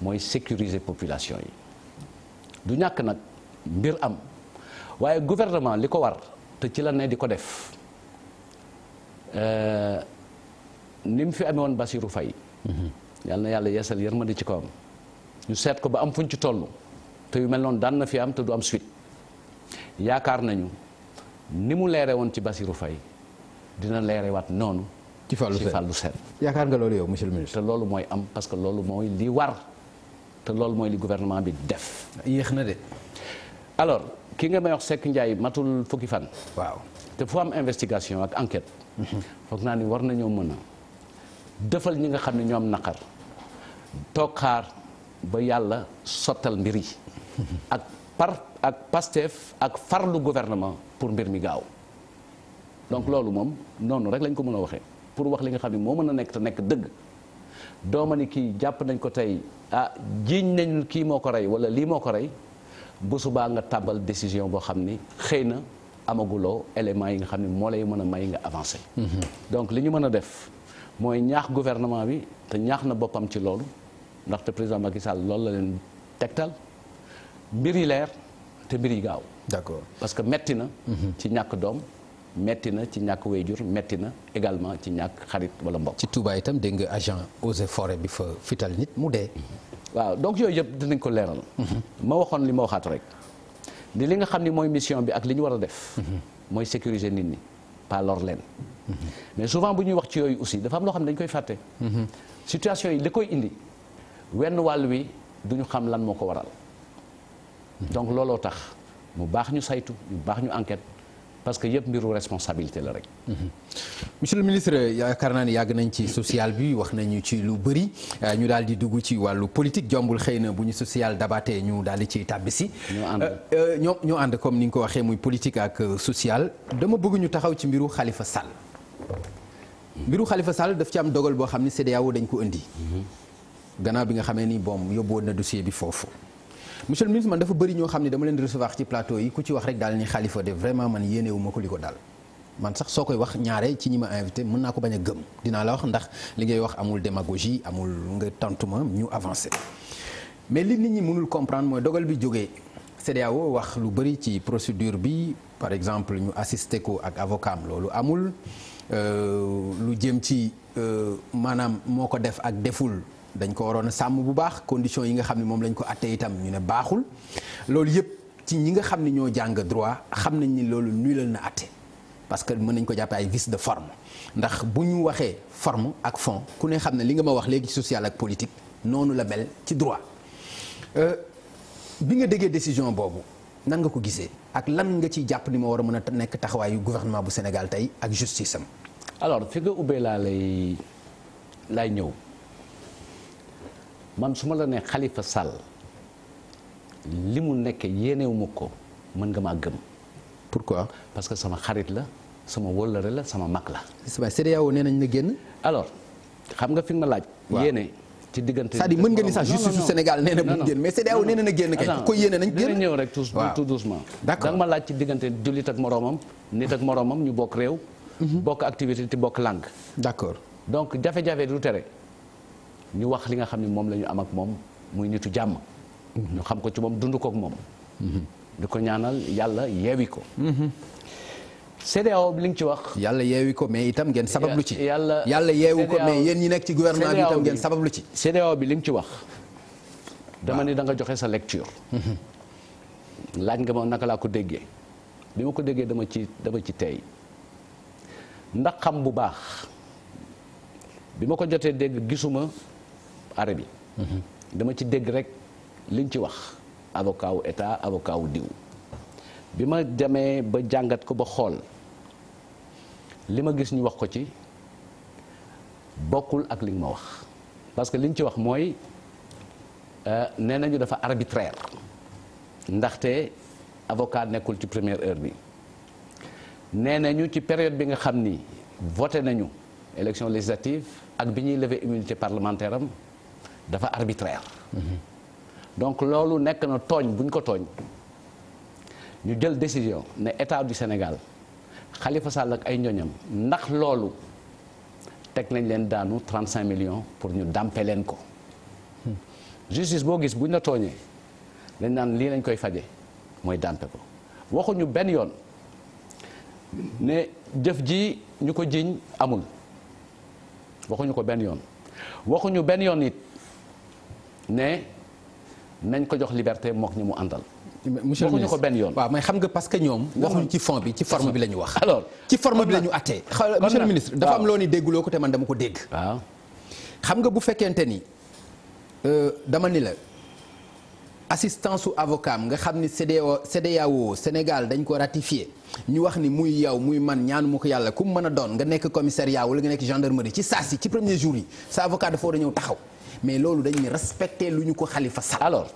mooy sécuriser population yi du ñàkk nag mbir am waaye gouvernement li ko war te ci la ne di ko def ni mu fi amee woon Bassirou Faye yàlla na yàlla yeesal yërmande ci kawam ñu seet ko ba am fuñ ci toll te yu mel noonu daan na fi am te du am suite yaakaar nañu ni mu leere woon ci Bassirou Faye dina leerewaat noonu ci Fallou Sène yaakaar nga loolu yow monsieur le ministre. te loolu mooy am parce que loolu mooy li war te loolu mooy li gouvernement bi def. yéex na de. alors ki nga may wax Seck Ndiaye matul fukki fan. waaw te fu am investigation ak enquête. foog naa ni war nañoo mën a defal ñi nga xam ne ñoom naqar toog xaar ba yàlla sottal mbir yi. ak Pastef ak farlu gouvernement pour mbir mi gaaw. donc loolu moom noonu rek lañ ko mën a waxee pour wax li nga xam ne moo mën a nekk te nekk dëgg dooma ni kii jàpp nañ ko tey jiiñ nañ kii moo ko rey wala lii moo ko rey bu subaa nga tàmbal décision boo xam ni xëy na amaguloo éléments yi nga xam ne moo lay mën a may nga avancer. donc li ñu mën a def mooy ñaax gouvernement bi te ñaax na boppam ci loolu ndaxte président Macky Sall loolu la leen tegtal mbir yi leer te mbir yi gaaw. d'accord parce que metti na. ci ñàkk doom. metti na ci ñàkk wayjur metti na également ci ñàkk xarit wala mbokk. ci Touba itam dégg nga agent Eaux et Forêts bi fa fital nit mu dee. waaw donc yooyu yëpp dinañ ko leeral. ma waxoon li ma waxaat rek di li nga xam ni mooy mission bi ak li ñu war a def. mooy sécuriser nit ñi pas lor leen. mais souvent bu ñuy wax ci yooyu aussi dafa am loo xam ne dañ koy fàtte. situation yi li koy indi wenn wàll wi du ñu xam lan moo ko waral. donc looloo tax mu baax ñu saytu mu baax ñu enquête. parce que yëpp mbiru responsabilité la rek. monsieur le ministre yaakaar naa ne yàgg nañ ci social bi wax nañu ci lu bëri ñu daal di dugg ci wàllu politique jombul xëy na bu ñu social dabaatee ñu daal di ciy tàbbisi. ñoo ànd comme ni nga ko waxee muy politique ak social dama bëgg ñu taxaw ci mbiru Khalifa Sall. mbiru Khalifa Sall daf ci am dogal boo xam ni CEDEAO dañ ko indi. gannaaw bi nga xamee ni bon yóbbu woon na dossier bi foofu. monsieur le ministre man dafa bëri ñoo xam ne dama leen di recevoir ci plateau yi ku ci wax rek daal ni Khalifa de vraiment man yéenewu ma ko li ko daal man sax soo koy wax ñaare ci ñi ma invité mën naa ko bañ a gëm dinaa la wax ndax li ngay wax amul démagogie amul nga tontu ma ñu avancé mais li nit ñi mënul comprendre mooy dogal bi jógee CEDEAO wax lu bëri ci procédure bi par exemple ñu assisté ko ak avocat am loolu amul lu jëm ci maanaam moo ko def ak deful dañ ko waroon a sàmm bu baax conditions yi nga xam ne moom lañ ko atte itam ñu ne baaxul loolu yëpp ci ñi nga xam ne ñoo jàng droit xam nañ ni loolu nulal na atte parce que mën nañ ko jàppee ay vice de forme ndax bu ñu waxee forme ak fond ku ne xam ne li nga ma wax léegi ci social ak politique noonu la mel ci droit bi nga déggee décision boobu nan nga ko gisee ak lan nga ciy jàpp ni moo war a mën a nekk taxawaayu gouvernement bu Sénégal tey ak justice am. alors fi nga ubbee laay ñëw man su ma la nee Khalifa Sall li mu nekkee yéenewuma ko mën nga maa gëm. pourquoi. parce que sama xarit la sama wóllëre la sama mag la. CEDEAO nee nañ na génn. alors xam nga fi nga ma laaj. waaw yéene ci diggante. c'est-à-dire mën nga ni sax justice su Sénégal nee na bu génn mais CEDEAO nee na génn kay. ku ko yéene nañ génn ñëw rek tout doucement. d'accord da nga ma laaj ci diggante jullit ak moroomam nit ak moroomam ñu bokk réew. bokk activité te bokk langue. d'accord donc jafe-jafe du tere ñu wax li nga xam ne moom la ñu am ak moom muy nitu jàmm. ñu xam ko ci moom dund ko ak moom. di ko ñaanal yàlla yeewi ko. CEDEAO bi li nga ci wax. yàlla yeewi ko mais itam ngeen sabablu ci. yàlla yeewu ko mais yéen ñi nekk ci gouvernement bi itam ngeen sabablu ci. CEDEAO bi li nga ci wax. dama ni da nga joxe sa lecture. laaj nga ma naka laa ko déggee. bi ma ko déggee dama ci tey ndax xam bu baax bi ma ko jotee dégg gisuma arrêt bi. dama ci dégg rek liñ ci wax. avocat wu état avocat wu diw bi ma demee ba jàngat ko ba xool li ma gis ñu wax ko ci bokkul ak li nga ma wax parce que li ñu ci wax mooy nee nañu dafa arbitraire ndaxte avocat nekkul ci première heure bi nee nañu ci période bi nga xam ni voté nañu élection législative ak bi ñuy lever immunité parlementaire am dafa arbitraire. donc loolu nekk na tooñ bu ñu ko tooñ ñu jël décision ne état du Sénégal Khalifa Sall ak ay ñoñam ndax loolu teg nañ leen daanu 35 millions pour ñu dàmpe leen ko. justice boo gis bu ñu la tooñee dañ naan lii lañ koy faje mooy dàmpe ko waxuñu benn yoon ne jëf ji ñu ko jiiñ amul waxuñu ko benn yoon waxuñu benn yoon it ne nañ ko jox liberté mook ñi mu àndal. monsieur le ministre waxuñu ko benn yoon. waaw mais xam nga parce que ñoom. waxuñu ci fond bi ci forme bi la ñu wax. alors ci forme bi la ñu attee. monsieur le ministre dafa am loo ni dégguloo ko te man dama ko dégg. waaw xam nga bu fekkente ni dama ni la assistance su avocat nga xam ni CEDEAO Sénégal dañ ko ratifié ñu wax ni muy yow muy man ñaanu ma ko yàlla ku mu mën a doon nga nekk commissariat wala nga nekk gendarmerie ci saa si ci premier jour yi sa avocat dafa war a ñëw taxaw. mais loolu dañu ne respecté lu ñu ko Khalifa Sall. alors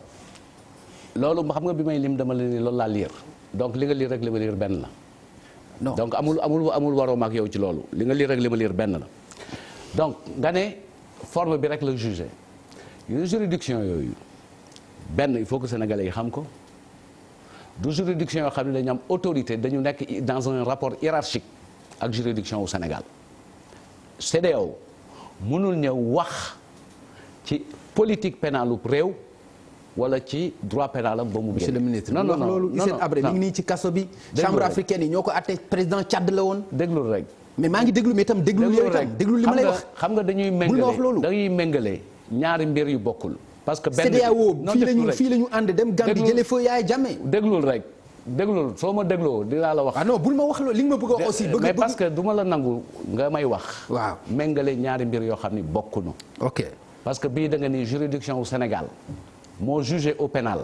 loolu xam nga bi may lim dama la ni loolu laa liir donc li nga liir rek li ma liir benn la. non donc amul waroo ma ak yow ci loolu li nga liir rek li ma liir benn la. donc nga ne forme bi rek la jugé yu juridiction yooyu benn il faut que sénégalais yi xam ko du juridiction yoo xam ne dañu am autorité dañu nekk dans un rapport hiérarchique ak juridiction au Sénégal. CEDEAO mënul ñëw wax. ci politique pénale réew wala ci droit pénal am ba mu. monsieur le ministre non non loolu Hissène Habré mi ngi nii ci kaso bi. chambre africaine yi ñoo ko àtte président Tchad la woon. déglul rek. mais maa ngi déglu mais itam déglu yow itam déglu li ma lay wax. xam nga dañuy méngale ñaari mbir yu bokkul. parce que benn CEDEAO fii la ñu ànd dem Gambie jëlee fa Yaya Jammeh. déglul rek déglul soo ma dégloo dinaa la wax. ah non bul ma wax loolu li nga ma bëgg a wax aussi. mais parce que du ma la nangu nga may wax. waaw méngale ñaari mbir yoo xam ni bokkuñu. ok. parce que bii da nga ni juridiction au Sénégal moo jugé au pénal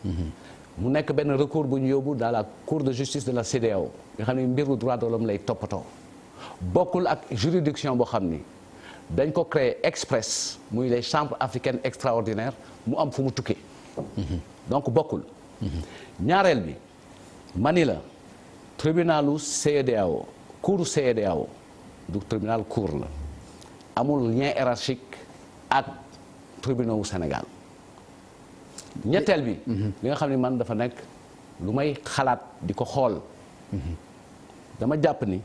mu nekk benn recours bu ñu yóbbu dans la cour de justice de la CEDEAO nga xam ne mbiru droit de l'homme lay toppatoo bokkul ak juridiction boo xam ni dañ ko créer express muy les chambres africaines extraordinaires mu am fu mu tukkee donc bokkul ñaareel bi mani la tribunalu CEDEAO cour CEDEAO du tribunal cour la amul lien hiérarchique ak tribunal wu Sénégal ñetteel bi li nga xam ne man dafa nekk lu may xalaat di ko xool dama jàpp ni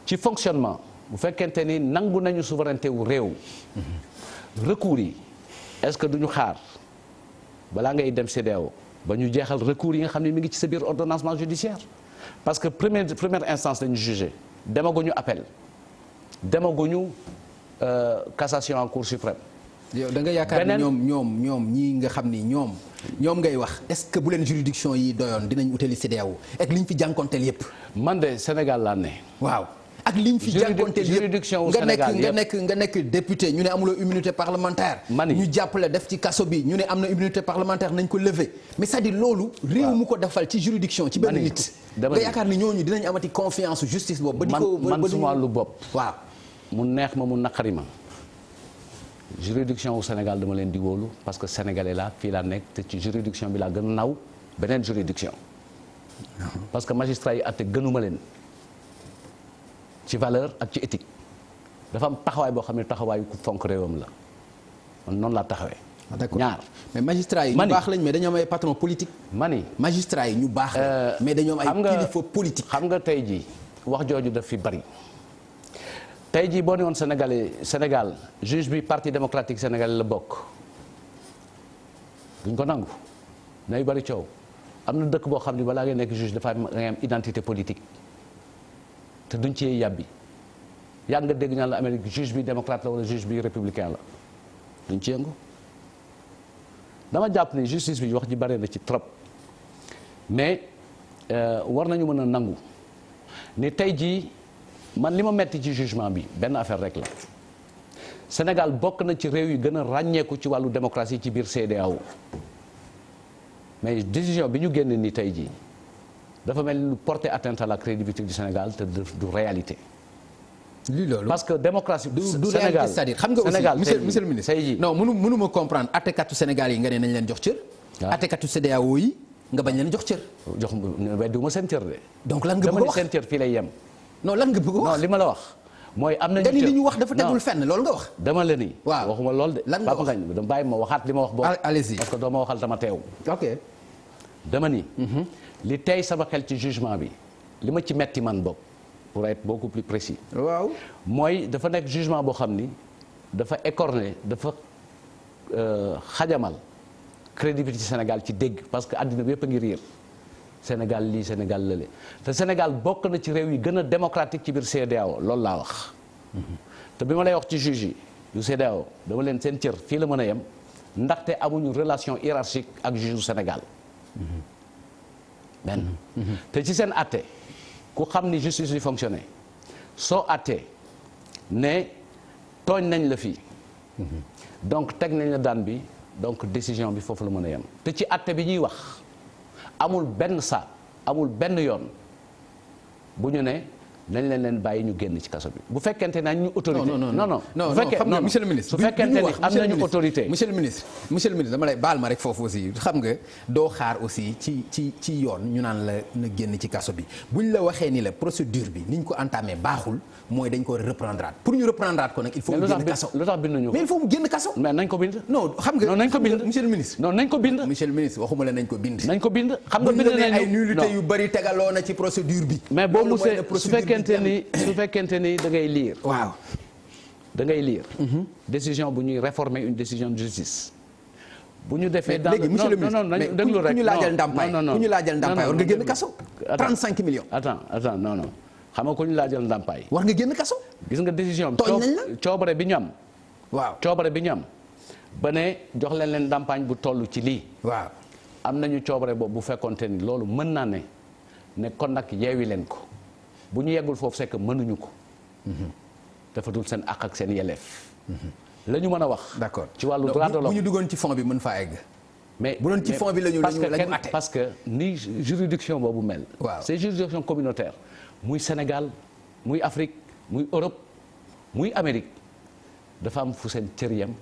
ci fonctionnement bu fekkente ni nangu nañu souveraineté wu réew recours yi est-ce que duñu xaar balaa ngay dem CEDEAO ba ñu jeexal recours yi nga xam ne mi ngi ci sa biir ordonnancement judiciaire parce que première instance lañu jugé demaguñu appel demaguñu cassation en cour suprême. yow da nga yaakaar ni ñoom ñii nga xam ni ñoom ngay wax est-ce que bu leen juridiction yi doyoon dinañ utali CEDEAO ak liñ fi jànkonteel yépp. man de Sénégal laa ne. waaw ak liñ fi jànkonteel yépp juridiction wu Sénégal nga nekk député ñu ne amuloo immunité parlementaire. ñu jàppale def ci kaso bi ñu ne am na immunité parlementaire nañ ko lever mais c'est-à-dire loolu. réew mu ko defal ci juridiction ci benn nit. nga yaakaar ni ñooñu dinañ amati confiance justice boobu. ba di ko man suma lu bopp. waaw mu neex ma mu naqari ma. juridiction wu Sénégal dama leen di wóolu parce que sénégalais la fii laa nekk te ci juridiction bi laa gën a naw beneen juridiction parce que magistrat yi àtte gënuma leen ci valeur ak ci éthique dafa am taxawaay boo xam ne taxawaayu ku fonk réewam la man noonu laa taxawee. d'accord ñaar mais magistrat yi ñu baax lañ mais dañoo am ay patron politique. mani magistrat yi ñu baax lañ mais dañoo am ay kilifa politique. xam nga tey jii wax jooju daf fi bari. tey jii boo ne woon Sénégal juge bi parti démocratique sénégalais la bokk duñ ko nangu nay bari coow am na dëkk boo xam ne balaa ngay nekk juge dafa am identité politique te duñ ci yàbbi yàgg nga dégg ñaan la Amérique juge bi démocrate la wala juge bi républicain la duñ ci yëngu dama jàpp ni justice bi wax ji bari na ci trop mais war nañu mën a nangu ni tey jii man li ma metti ci jugement bi benn affaire rek la Sénégal bokk na ci réew yi gën a ràññeeku ci wàllu démocratie ci biir CEDEAO mais décision bi ñu génn ni tey jii dafa mel ni lu porter atteinte à la crédibilité du Sénégal te du réalité. lii loolu parce que démocratie du réalité c'est-à-dire xam nga aussi monsieur le ministre tey jii non mënuma comprendre attekatu Sénégal yi nga ne nañ leen jox cër. waaw attekatu CEDEAO yi nga bañ leen jox cër. jox weddiwuma seen cër de. donc lan nga bëgg a wax seen cër fii lay yem. non lan nga bëgg a wax non li ma la wax. mooy am nañu li ñu wax dafa tegul fenn loolu nga wax. dama la ni. waaw waxuma lool de. lan nga wax Papa Ngagne dama bàyyi ma waxaat li ma wax. boobu allez-y parce que doo ma waxal dama teew. ok dama ni. li tey sama xel ci jugement bi li ma ci metti man bokk pour être beaucoup plus précis. waaw mooy dafa nekk jugement boo xam ni dafa écorné dafa xajamal crédibilité Sénégal ci dégg parce que àddina bi yëpp a ngi riir. Sénégal lii Sénégal lële te Sénégal bokk na ci réew yi gën a démocratique ci biir CEDEAO loolu laa wax. te bi ma lay wax ci juge yi yu CEDEAO dama leen seen cër fii la mën a yem ndaxte amuñu relation hiérarchique ak juge yu Sénégal. benn te ci seen àtte ku xam ni justice bi fonctionné soo àttee ne tooñ nañ la fii. donc teg nañ la daan bi donc décision bi foofu la mën a yem te ci àtte bi ñuy wax. amul benn saa amul benn yoon bu ñu ne nañ leen bàyyi ñu génn ci kaso bi bu fekkente ne ñu autorité. non xam nga monsieur le ministre. su fekkente ni am nañu autorité. monsieur le ministre dama lay baal ma rek foofu aussi xam nga doo xaar aussi ci yoon ñu naan la na génn ci kaso bi buñ la waxee ni la procédure bi niñ ko entamé baaxul mooy dañ ko reprendre pour ñu reprendre ko nag il faut mu génn kaso. lu tax binduñu ko mais il faut mu génn kaso. mais nañ ko bind. non xam nga non nañ ko bind monsieur le ministre. non nañ ko bind. monsieur le ministre waxuma la nañ ko bind. nañ ko bind xam nga bind nañu ay nullité yu bari tegaloo na ci procédure bi. mais boo musee su fekkente ni da ngay lire. waaw da ngay lire. décision bu ñuy réformer une décision de justice. bu ñu defee dans léegi monsieur le ministre non nañu déglu rek ku ñu laajal ndàmpaay ku ñu laajal ndàmpaay war nga génn kaso. 35 millions. attends non xam nga ku ñu laajal ndàmpaay. war nga génn kaso. gis nga décision tooñ nañ la coobare bi ñu am. waaw coobare bi ñu am ba ne jox leen ndàmpaañ bu toll ci lii. waaw am nañu coobare boobu bu fekkonte ni loolu mën naa ne kon nag yeewi leen ko bu ñu yeggul foofu c'est que mënuñu ko. dafa dul seen àq ak seen yelleef. la ñu mën a wax. d'accord ci wàllu droit de l'homme bu ñu duggoon ci fond bi mën faa egg. mais bu doon ci fond bi la ñu atte parce que ni juridiction boobu mel. waaw c'est juridiction communautaire muy Sénégal muy Afrique muy Europe muy Amérique dafa am fu seen cër yam.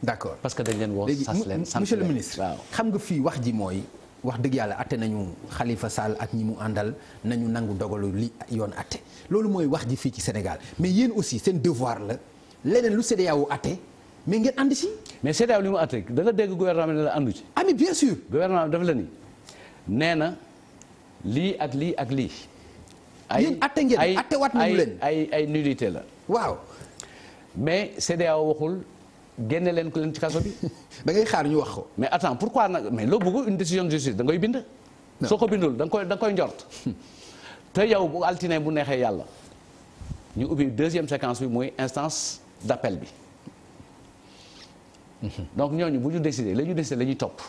d'accord parce que dañ leen woo sas leen sant monsieur le ministre. waaw xam nga fii wax ji mooy wax dëgg yàlla atte nañu Khalifa Sall ak ñi mu àndal nañu nangu dogalu li yoon atte loolu mooy wax ji fii ci Sénégal mais yéen aussi seen devoir la leneen lu CEDEAO atte mais ngeen ànd si. mais CEDEAO li mu atte da nga dégg gouvernement ne la àndu ci. ah mais bien sûr. gouvernement dafa la ni nee na lii ak lii ak lii. yéen atte ngeen atte waat nañu leen ay nullité la. waaw. mais CEDEAO waxul génne leen ko leen ci kaso bi. da ngay xaar ñu wax ko. mais attends pourquoi nag mais loo bëgg une décision de justice da ngay bind. soo ko bindul da nga koy njort. te yow bu altine bu neexee yàlla ñu ubbi deuxième séquence bi mooy instance d'appel bi. donc ñooñu bu ñu décider la ñu décider la ñuy topp.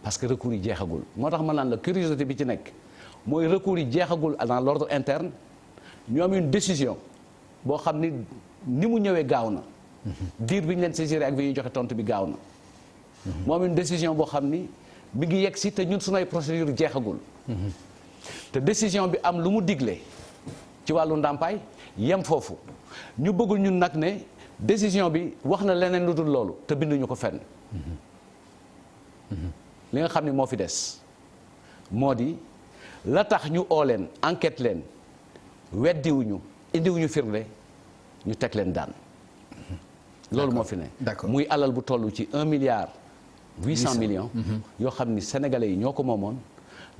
parce que recours yi jeexagul moo tax ma naan la curiosité bi ci nekk mooy recours yi jeexagul dans l'ordre interne ñu am une décision boo xam ni mu ñëwee gaaw na. diir bi ñu leen saisir ak bi ñuy joxe tontu bi gaaw na. moo am une décision boo xam ni mi ngi yegg si te ñun suñu ay procédure jeexagul. te décision bi am lu mu digle ci wàllu ndàmpaay yem foofu ñu bëggul ñun nag ne décision bi wax na leneen lu dul loolu te binduñu ko fenn. li nga xam ne moo fi des moo di la tax ñu oo leen enquête leen weddiwuñu indiwuñu firnde ñu teg leen daan. loolu moo fi ne. muy alal bu toll ci 1 milliard 800 millions. yoo xam ni sénégalais yi ñoo ko moomoon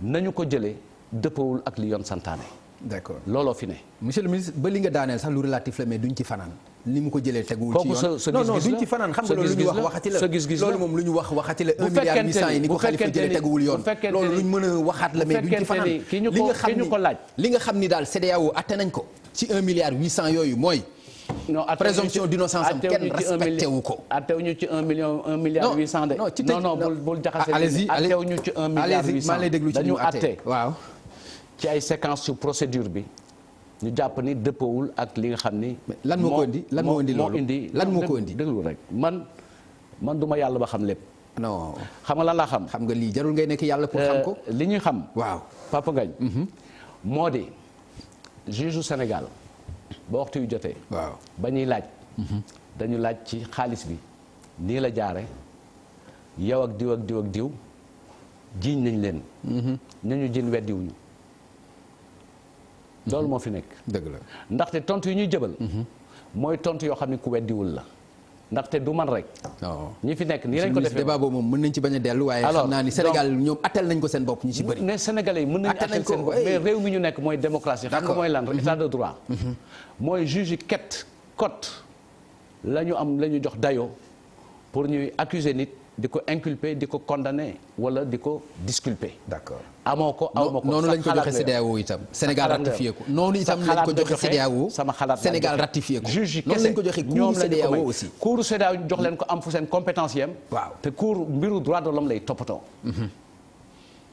nañu ko jëlee dëppawul ak li yoon santaane. d'accord looloo fi ne. monsieur le ministre ba li nga daaneel sax lu relatif la mais duñ ci fanaan. ni mu ko jëlee teguwul ci yoon non non duñ ci fanaan xam nga loolu lu ñu wax waxati la sa gis-gis la loolu moom lu ñu wax waxati la 1 milliard 800 yi ni ko Khalifa jëlee teguwul yoon loolu luñ mën a waxaat la mais duñ ci fanaan li nga xam ni daal CEDEAO atte nañ ko ci 1 milliard 800 yooyu mooy non présomption d'innocence am kenn respecté wu ko. attewuñu ci 1 milliard 800 de. non bul jaxase. allez-y attewuñu ci 1 milliard 800 maa lay déglu ci dañu atte waaw. ci ay séquences sur procédure bi ñu jàpp ni dëppawul ak li nga xam ni. lan moo ko indi lan moo indi loolu lan moo ko indi. déglu rek man du ma yàlla ba xam lépp. non xam nga lan laa xam. xam nga lii jarul ngay nekk yàlla pour xam ko. li ñuy xam. waaw Papa Ngagne. moo di juge u Sénégal ba waxtu yu jotee. waaw ba ñuy laaj. dañu laaj ci xaalis bi nii la jaare yow ak diw ak diw ak diw jiiñ nañ leen. ñu jiiñ weddiwuñu. loolu moo fi nekk. dëgg la ndaxte tontu yi ñuy jëbal. mooy tontu yoo xam ne ku weddiwul la. ndaxte du man rek. ñi fi nekk nii lañ ko defee débat boobu moom mën nañ ci bañ a dellu waaye xam naa ni Sénégal ñoom attel nañ ko seen bopp ñu ci bëri. ne Sénégalais yi mën nañu attel seen bopp mais réew mi ñu nekk mooy démocratie. xam nga mooy lan état de droit. mooy juge yi cote la ñu am la ñu jox dayoo pour ñuy accuser nit di ko inculper di ko condamner wala di ko disculper. d'accord amoo ko amoo ko noonu lañ ko joxe CEDEAO itam. Sénégal ratifié ko noonu itam lañ ko joxe CEDEAO sama xalaat Sénégal ratifié ko. juge yi noonu lañ ko joxe cour CEDEAO aussi. cour CEDEAO ñu jox leen ko am fu seen compétence yem. waaw te cour mbiru droit de l'homme lay toppatoo.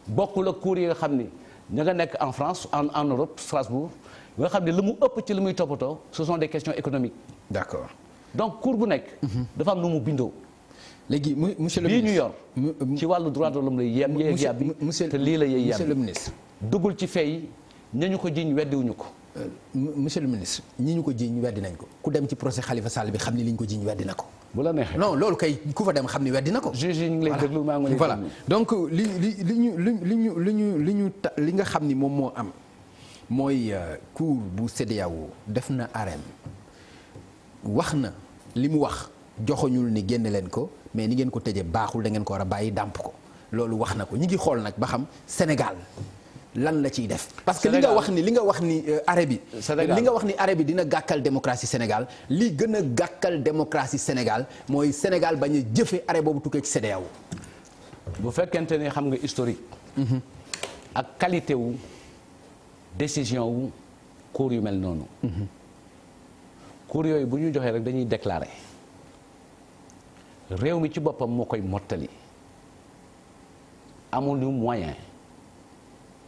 bokkul ak cour yi nga xam ni ña nga nekk en France en Europe Strasbourg nga xam ne lu mu ëpp ci li muy toppatoo ce sont des questions économiques. d'accord donc cour bu nekk. dafa am nu mu bindoo. léegi monsieur le bii ministre ñu yor ci wàllu droit de l'homme lay yem yeeg yàbbi te lii la yey monsieur le ministre duggul ci fay ñañu ko jiiñ weddiwuñu ko. monsieur le ministre ñi ñu ko jiiñ weddi nañ ko ku dem ci procès Khalifa Sall bi xam ni li ñu ko jiiñ weddi na ko. bu la neexee non loolu kay ku fa dem xam ni weddi na ko. juge yi ñu ngi lay déglu maa ngi lay voilà donc li nga xam ni moom moo am mooy cour bu CEDEAO def na arrêt wax na li mu wax joxoñul ni génne leen ko. mais ni ngeen ko tëjee baaxul da ngeen ko war a bàyyi dàmp ko loolu wax na ko ñi ngi xool nag ba xam Sénégal lan la ciy def. parce que li nga wax ni arrêt bi. li nga wax ni arrêt bi dina gàkkal démocratie Sénégal li gën a gàkkal démocratie Sénégal mooy Sénégal bañ a jëfe arrêt boobu tukkee ci CEDEAO. bu fekkente ne xam nga historique. ak qualité wu décision wu cour yu mel noonu. cour yooyu bu ñu joxee rek dañuy déclarer. réew mi ci boppam moo koy mottali amul ñu moyen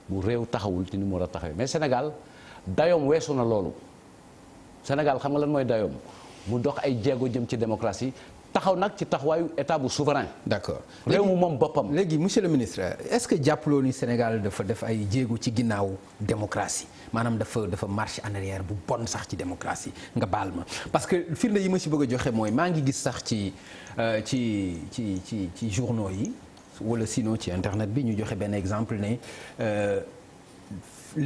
bu réew taxawul ci ni mu war a taxawee mais Sénégal dayoom weesu na loolu Sénégal xam nga lan mooy dayoom mu dox ay jéego jëm ci démocratie taxaw nag ci taxawaayu état bu souverain. d'accord réew mu moom boppam. léegi monsieur le ministre est-ce que jàppaloo ni Sénégal dafa def ay jéego ci ginnaaw démocratie maanaam dafa marche en arrière bu bon sax ci démocratie nga baal ma parce que firnde yi ma ci bëgg a joxe mooy maa ngi gis sax ci journaux yi wala sinon ci internet bi ñu joxe benn exemple ne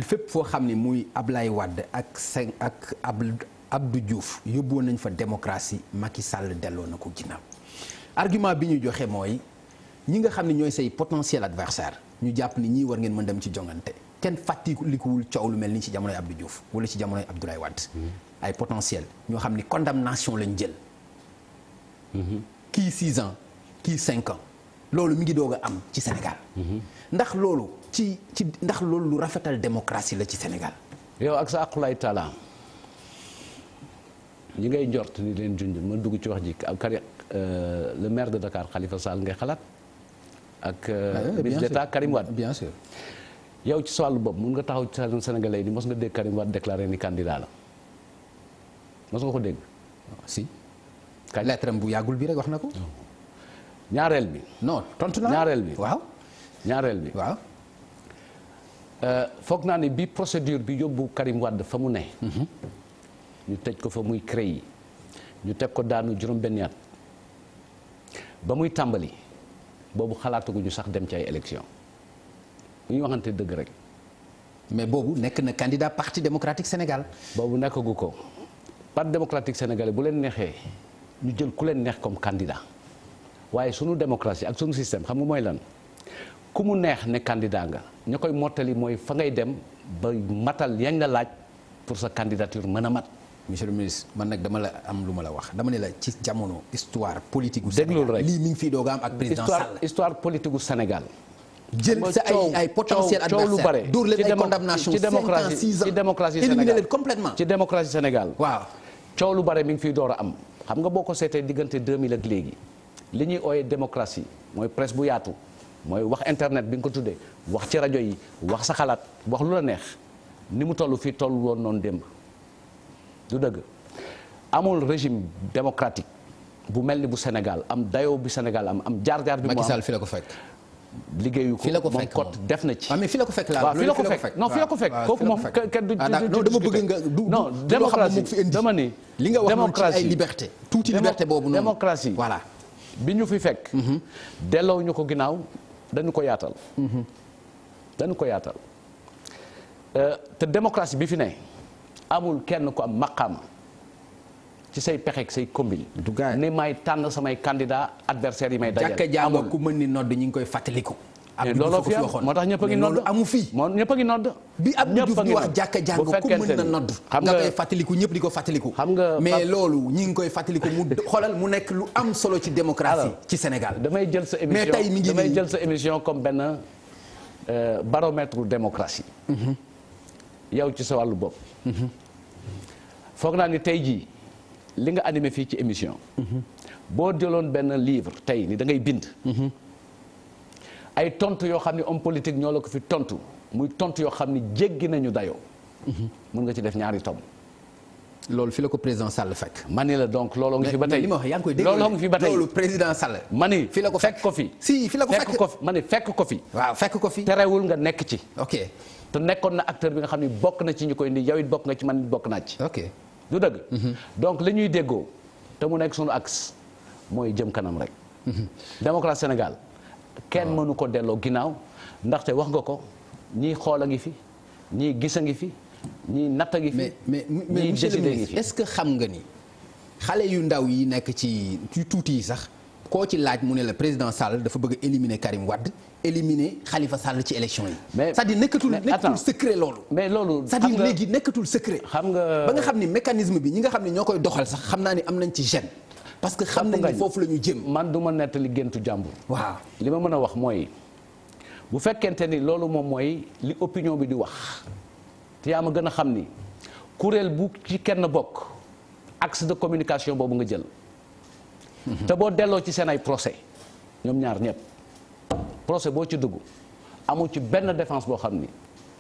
fépp foo xam ni muy Ablaye Wade ak Abdou Diouf yóbbuwoon nañ fa démocratie Macky Sall delloo na ko ginnaaw argument bi ñu joxe mooy ñi nga xam ne ñooy say potentiel adversaire ñu jàpp ni ñii war ngeen mën dem ci jongante kenn fàttalikuwul coow lu mel ni ci jamonoy Abdou Diouf wala ci jamonoy Abdoulaye Wade. ay potentiel ñoo xam ni condamnation lañ jël. kii 6 ans kii 5 ans loolu mi ngi doog a am ci Sénégal. ndax loolu lu rafetal démocratie la ci Sénégal. yow ak sa aqulay taala ñi ngay njort ni leen junj ma dugg ci wax ji le maire de Dakar Khalifa Sall ngay xalaat ak ministre d'État Karim Wade bien sûr. yow ci sa wàllu bopp mun nga taxaw ci Sénégalais yi ni mos nga dégg Karim Wade déclaré ni candidat la mos nga ko dégg. si. lettre am bu yàggul bi rek wax na ko. ñaareel bi. non tontu naa ñaareel bi waaw. ñaareel bi waaw. foog naa ne bi procédure bi yóbbu Karim Wade fa mu ne. ñu tëj ko fa muy CREI ñu teg ko daanu juróom-benni at ba muy tàmbali boobu xalaataguñu sax dem ci ay élection bu ñu waxante dëgg rek. mais boobu nekk na candidat parti démocratique Sénégal. boobu nekkagu ko parti démocratique sénégalais bu leen neexee ñu jël ku leen neex comme candidat waaye sunu démocratie ak sunu système xam nga mooy lan ku mu neex ne candidat nga ña koy mottali mooy fa ngay dem ba matal yañ la laaj pour sa candidature mën a mat. monsieur le ministre man nag dama la am lu ma la wax dama ne la ci jamono histoire politique gu déglul Sénégal rek lii mi ngi fii doog a am ak président Sall. histoire politique gu Sénégal. jël sa ay potentiel adversaire dóor leen ay condamnation 5 ans 6 ans ci démocratie éliminer Sénégal leen complètement. ci démocratie Sénégal. waaw coow lu bare mi ngi fiy door a am xam nga boo ko seetee diggante 2000 ak léegi li ñuy ooyee démocratie mooy presse bu yaatu mooy wax internet bi nga ko tuddee wax ci rajo yi wax sa xalaat wax lu la neex ni mu toll fii toll woon noonu démb du dëgg amul régime démocratique bu mel ni bu Sénégal am dayoo bi Sénégal am jaar-jaar bi mu am Macky Sall fi la ko fekk. liggéeyu ko moom kot def na ci. ah mais fi la ko fekk laa waaw fi la ko fekk non fi la ko fekk kooku moom kenn du non dama bëgg nga du non loo xam ne moo fi indi dama ni li nga wax noonu ci ay liberté tuuti liberté boobu noonu démocratie voilà bi ñu fi fekk delloo ñu ko ginnaaw dañu ko yaatal dañu ko yaatal te démocratie bi fi ne amul kenn ko am maqaama ci say pexeeg say combine ni may tànn samay candidat adversaire yi may dajal jàkka jàngo ku mën ni nodd ñi ngi koy fàttaliku looloo fi am moo tax ñëpp a ngi nodd amu fii moo ñëpp a ngi nodd bi Abdou Diouf di wax jàkka jàngo ku mën na nodd nga koy fàttaliku ñëpp di ko fàttaliku xam nga mais loolu ñi ngi koy fàttaliku mu xoolal mu nekk lu am solo ci démocratie ci Sénégal damay jël sa émission mais tey mi ngi damay jël sa émission comme benn baromètre démocratie yow ci sa wàllu bopp foog naa ni tey jii li nga animé fii ci émission boo jëloon benn livre tey ni da ngay bind ay tontu yoo xam ne homme politique ñoo la ko fi tontu muy tontu yoo xam ne jéggi nañu dayoo mën nga ci def ñaari tom loolu fi la ko président Sall fekk ma ni la donc looloo ngi fi ba tey li ma wax yaa ngi koy dégg looloo ngi fi ba tey loolu président Sall ma ni fi la ko fekk ko fi si fi la ko fekk ko fi ma ni fekk ko fi waaw fekk ko fi terewul nga nekk ci ok te nekkoon na acteur bi nga xam ne bokk na ci ñu koy indi yow it bokk nga ci man it bokk naa ci ok du dëgg donc li ñuy déggoo te mu nekk sunu axe mooy jëm kanam rek démocratie Sénégal kenn mënu ko delloo ginnaaw ndaxte wax nga ko ñii xool a ngi fi ñii gis a ngi fi ñii natt a ngi fi mais ñii monsieur le décidé ngi ministre fi est-ce que xam nga ni xale yu ndaw yi nekk ci tuuti yi sax koo ci laaj mu ne la président Sall dafa bëgg a éliminer Karim Wade éliminer Khalifa Sall ci élection yi c'est-à-dire nekkatul secret loolu mais loolu c'est-à-dire léegi nekkatul secret xam nga ba nga xam ni mécanisme bi ñi nga xam ne ñoo koy doxal sax xam naa ni am nañ ci gêne parce que xam nañ ni foofu la ñu jëm man du ma nettali géntu jàmbur waaw li ma mën a wax mooy bu fekkente ni loolu moom mooy li opinion bi di wax te yaa ma gën a xam ni kuréel bu ci kenn bokk axe de communication boobu nga jël te boo delloo ci seen ay procès ñoom ñaar ñëpp procès boo ci dugg amul ci benn défense boo xam ni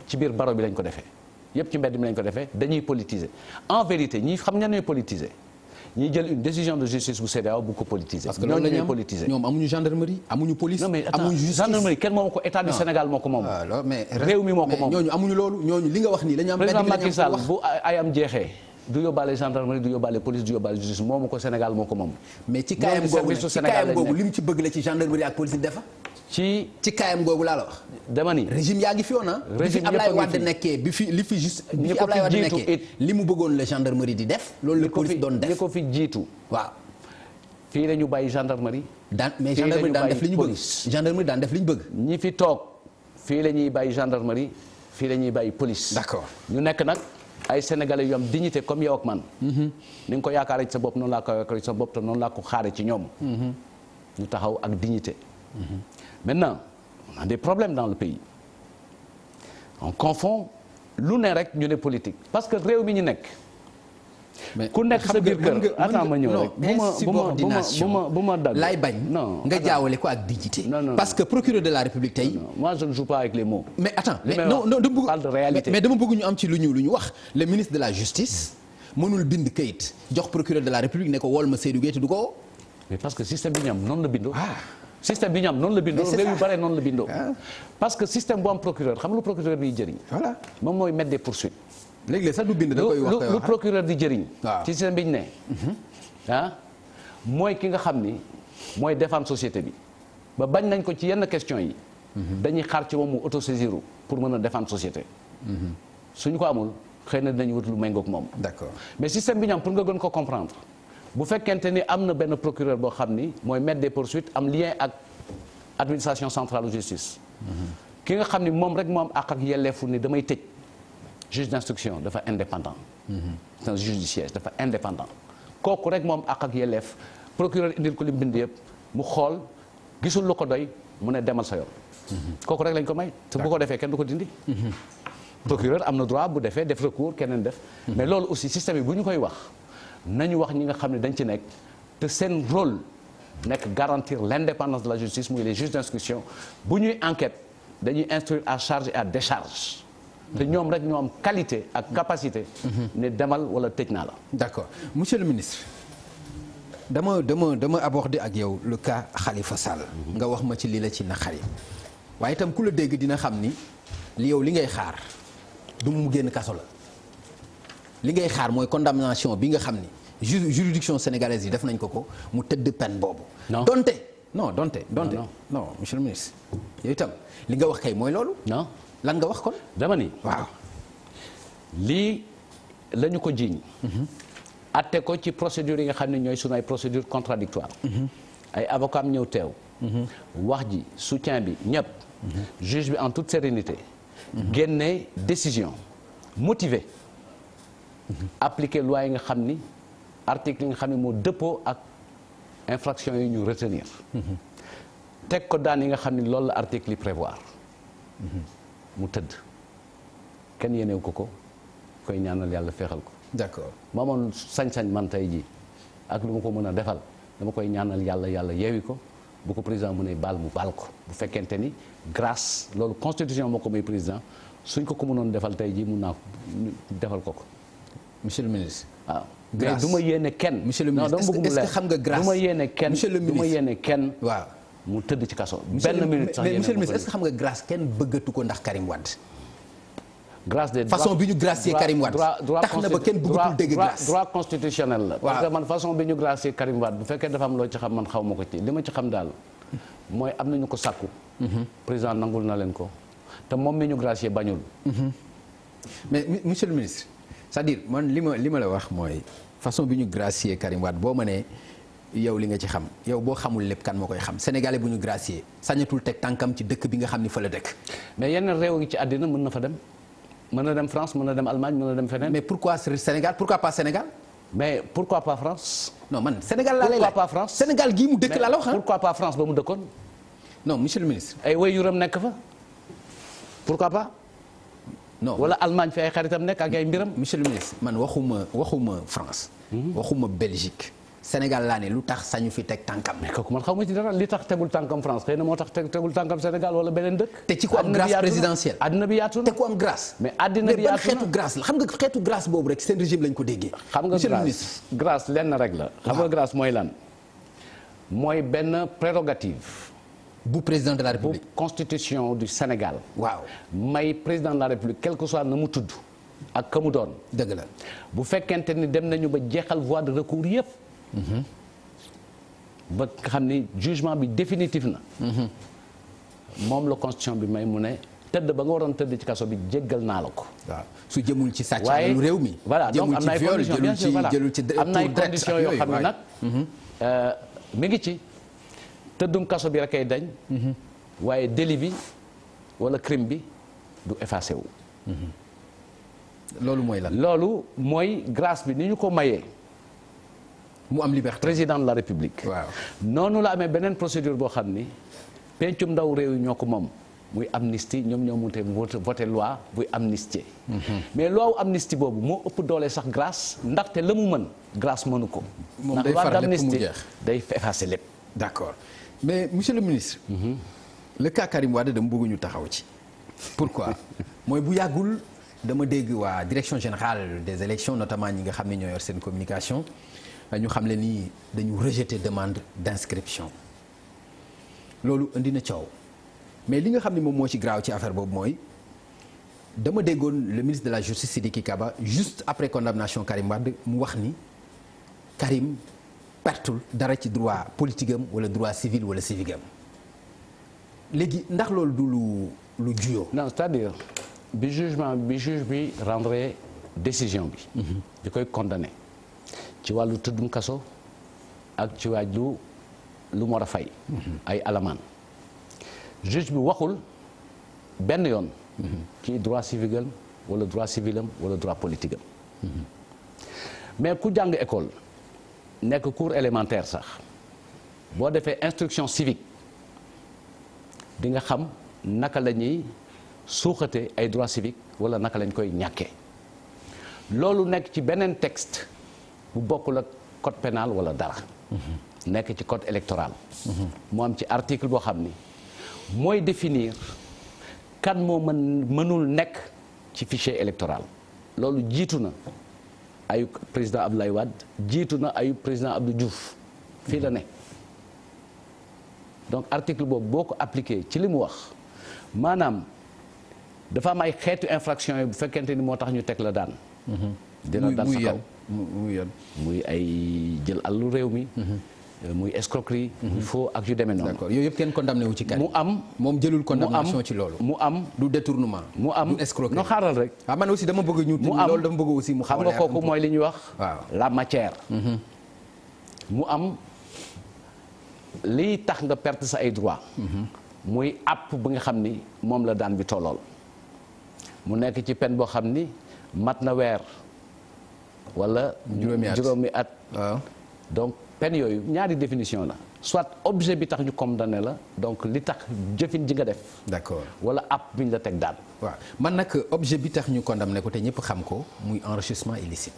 ci biir baro bi lañ ko defee yëpp ci mbedd mi lañ ko defee dañuy politiser en vérité ñi xam ña ñooy politiser ñiy jël une décision de justice bu CEDEAO bu ko politiser. parce que loolu la ñu am politiser ñoom amuñu gendarmerie amuñu police. non mais amuñu justice gendarmerie kenn moomu ko état du Sénégal moo ko moom. mais réew mi moo ko moom ñooñu amuñu loolu ñooñu li nga wax nii la ñu am. président Macky Sall bu ayam jeexee du yóbbaale gendarmerie du yóbbaale police du yóbbaale justice moomu ko Sénégal moo ko moom. mais ci kaayam googu li mu ci bëgg la ci gendarmerie ak police defa ci kaayam googu laa la wax. dama ni régime yaa ngi fi woon régime bi fi Ablaye Wade nekkee bi fi li fi juste bi fi Ablaye Wade nekkee li mu bëggoon la gendarmerie di def. loolu la police doon def li ko fi jiitu. waaw. fii la ñu bàyyi gendarmerie. mais gendarmerie daan def li ñu bëgg. gendarmerie daan def li ñu bëgg. ñi fi toog fii la ñuy bàyyi gendarmerie fii la ñuy bàyyi police. d'accord ñu nekk nag ay sénégalais yu am dignité comme yow ak man. ni nga ko yaakaaree ci sa bopp noonu laa ko yaakaaree ci sa bopp te noonu laa ko xaaree ci ñoom. ñu taxaw ak dignité. Maintenant, on a des problèmes dans le pays. On confond lu ne rek ñu ne politique parce que réew mi ñu nekk ku nekk sa biir kër attends ma ñëw rek. bu ma dagg laay bañ. non nga jaawale ko ak dignité. parce que procureur de la République tey. moi je ne joue pas avec les mots. mais attends parle de réalité. mais dama bëgg ñu am ci lu ñu wax le ministre de la justice mënul bind kayit jox procureur de la République ne ko wool ma Seydou Gueye te du ko. mais parce que système bi ñu am noonu la bindoo. système bi ñu am noonu la bindoo réew yu bare noonu la bindoo. parce que système bu am procureur xam nga lu procureur bi jëriñ. voilà moom mooy mettre des poursuites. léegi sax du bind da koy wax lu procureur di jëriñ. ci système bi ñu ne. mooy ki nga xam ni mooy défendre société bi ba bañ nañ ko ci yenn question yi. dañuy xaar ci moom mu autosaisiru pour mën a défendre société. suñu ko amul xëy na dinañ wut lu méngoog moom. d'accord mais système bi ñu am pour nga gën ko comprendre. bu fekkente ni am na benn procureur boo xam ni mooy mettre des poursuites am lien ak administration centrale de justice. ki nga xam ni moom rek moo am àq ak yelleefu ni damay tëj juge d'instruction dafa indépendant. c'est un juge du siège dafa indépendant. kooku rek moo am àq ak yelleef procureur indil ko li mu bind yëpp mu xool gisul lu ko doy mu ne demal sa yoon. kooku rek lañ ko may. te bu ko defee kenn du ko dindi. procureur am na droit bu defee def recours keneen def. mais loolu aussi système yi bu ñu koy wax. nañu wax ñi nga xam ne dañ ci nekk te seen rôle nekk garantir l'indépendance de la justice muy les juges d'instruction bu ñuy enquête dañuy instruire à charge et à décharge te ñoom rek ñoo am qualité ak capacité ne demal wala tëj naa la. d'accord monsieur le ministre dama aborder ak yow le cas Khalifa Sall. nga wax ma ci li la ci naqari waaye itam ku la dégg dina xam ni li yow li ngay xaar du mu génn kaso la. li ngay xaar mooy condamnation bi nga xam ni juridiction sénégalaise yi def nañ ko mu tëdd peine boobu. donte non monsieur le ministre yow itam li nga wax kay mooy loolu. non lan nga wax kon. dama ni waaw lii la ñu ko jiiñ. atte ko ci procédure yi nga xam ne ñooy sunu ay procédure contradictoire ay avocat am ñëw teew. wax ji soutien bi ñëpp. juge bi en toute sérénité. génne décision motivée. appliquer loi yi nga xam ni article yi nga xam ni moo dëppoo ak infraction yi ñu retenir. teg ko daan yi nga xam ni loolu la article yi prévoir. mu tëdd kenn yéenew ko koy ñaanal yàlla feexal ko. d'accord ma amoon sañ-sañ man tey jii ak lu ma ko mën a defal dama koy ñaanal yàlla yeewi ko bu ko président mu ne baal mu baal ko bu fekkente ni grâce loolu constitution moo ko may président suñ ko mënoon defal tey jii mun naa defal ko. monsieur le ministre. waaw mais du ma yéene kenn. monsieur le ministre est-ce que xam nga grâce du ma yéene kenn. monsieur le ministre du ma yéene kenn. waaw mu tëdd ci kaso. benn minute sax mais monsieur le ministre est-ce que xam nga grâce kenn bëggatu ko ndax Karim Wade. grâce des façon bi ñu gracier Karim Wade tax na ba kenn bëggatul dégg grâce. droit constitutionnel la. parce que man façon bi ñu gracier Karim Wade bu fekkee dafa am loo ci xam man xaw ma ko ci li ma ci xam daal mooy am nañu ko sàkku. président nangul na leen ko te moom mi ñu gracier bañul. mais monsieur le ministre. c'est-à-dire man li ma la wax mooy façon bi ñu gracier Karim Wade boo mënee yow li nga ci xam yow boo xamul lépp kan moo koy xam sénégalais bu ñu gracier sañatul teg tànkam ci dëkk bi nga xam ni fa la dëkk. mais yenn réew yi ci àddina mën na fa dem mën na dem France mën na dem Allemagne mën na dem feneen. mais pourquoi Sénégal pourquoi pas Sénégal. mais pourquoi pas France. non man Sénégal laa lay laaj pourquoi pas France. Sénégal gii mu dëkk laa la wax pourquoi pas France ba mu dëkkoon. non monsieur le ministre. ay waajuram nekk fa pourquoi pas. non wala Allemagne fi ay xaritam nekk ak ay mbiram. monsieur le ministre man waxuma France. waxuma Belgique. Sénégal laa ne lu tax sañu fi teg tànkam. mais kooku man xaw ma ci dara li tax tegul tànkam France xëy na moo tax tegul tànkam Sénégal wala beneen dëkk. te ci ku am grâce présidentielle. addina bi yaatu na te ku am grâce. mais addina bi yaatu na mais ban xeetu grâce la xam nga xeetu grâce boobu rek seen régime lañ ko déggee. xam nga grâce lenn rek la. xam nga grâce mooy lan. mooy benn prérogative. bu président de la République. bu constitution du Sénégal. waaw may président de la République quel que soit na mu tudd. ak ka mu doon. dëgg la bu fekkente ni dem nañu ba jeexal voie de recours yëpp. ba nga xam ni jugement bi définitif na. moom la constitution bi may mu ne tëdd ba nga waroon tëdd ci kaso bi jéggal naa la ko. waaw su jëmul ci sàcc lu réew mi. voilà donc am na ay conditions bien sûr voilà jëlul ci am na ay conditions yoo xam ne nag. mi ngi ci tëddum kaso bi rek ay dañ. waaye délit bi wala crime bi du effacé wu. loolu mooy lan. loolu mooy grâce bi ni ñu ko mayee. mu am liberté président de la République. waaw noonu la amee beneen procédure boo xam ni pencum ndaw réew yi ñoo ko moom muy amnistie ñoom ñoo mënte voté loi buy amnistier. mais loi wu amnistie boobu moo ëpp doole sax grâce ndaxte la mu mën grâce mënu ko. moom day far lépp mu jeex day effacer lépp. d'accord mais monsieur le ministre. le cas Karim Wade dama bëgg ñu taxaw ci. pourquoi mooy bu yàggul dama dégg waa direction générale des élections notamment ñi nga xam ne ñoo yor seen communication ñu xam le ni dañu rejeter demande d'inscription loolu indi na coow mais li nga xam ne moom moo ci graaw ci affaire boobu mooy dama déggoon le ministre de la justice Sidiki Kaba juste après condamnation Karim Wade mu wax ni Karim pertul dara ci droit politique am wala droit civil wala civique am léegi ndax loolu du lu juyoo. non c'est-à-dire bi juge bi rendre décision bi. di koy condamné ci wàllu tëddum kaso ak ci wàllu lu mu war a fay. ay alamaan juge bi waxul benn yoon. ci droit civique am wala droit civil am wala droit politique am. mais ku jàng école nekk cours élémentaire sax boo defee instruction civique di nga xam naka la ñuy suuxate ay droits civiques wala naka lañ koy ñàkkee loolu nekk ci beneen texte bu bokkul ak code pénal wala dara. nekk ci code électoral. mu am ci article boo xam ni mooy définir kan moo mënul nekk ci fichier électoral loolu jiitu na ayu président Abdoulaye Wade jiitu na ayu président Abdou Diouf fii la ne donc article boobu boo ko appliqué ci li mu wax maanaam dafa am ay xeetu infraction yi bu fekkente ni moo tax ñu teg la daan. dina dal sa kaw muy ay jël àllu réew mi. muy escroquerie. muy faux ak yu demee noonu. d'accord yooyu yëpp kenn condamné wu ci Karim. mu am moom jëlul condamnation ci loolu. mu am du détournement. mu am du escroquerie. no xaaral rek. ah man aussi dama bëgg ñu. mu am loolu dama bëgg aussi mu xaw xam nga kooku mooy li ñuy wax. waaw la matière. mu am liy tax nga perte sa ay droit. muy àpp bi nga xam ni moom la daan bi tollool. mu nekk ci peine boo xam ni mat na weer wala. juróomi at waaw donc peine yooyu ñaari définition la soit objet bi tax ñu condamné la donc li tax jëfin ji nga def. d'accord wala àpp bi ñu la teg daan. waaw man nag objet bi tax ñu condamné ko te ñëpp xam ko muy enrichissement illicite.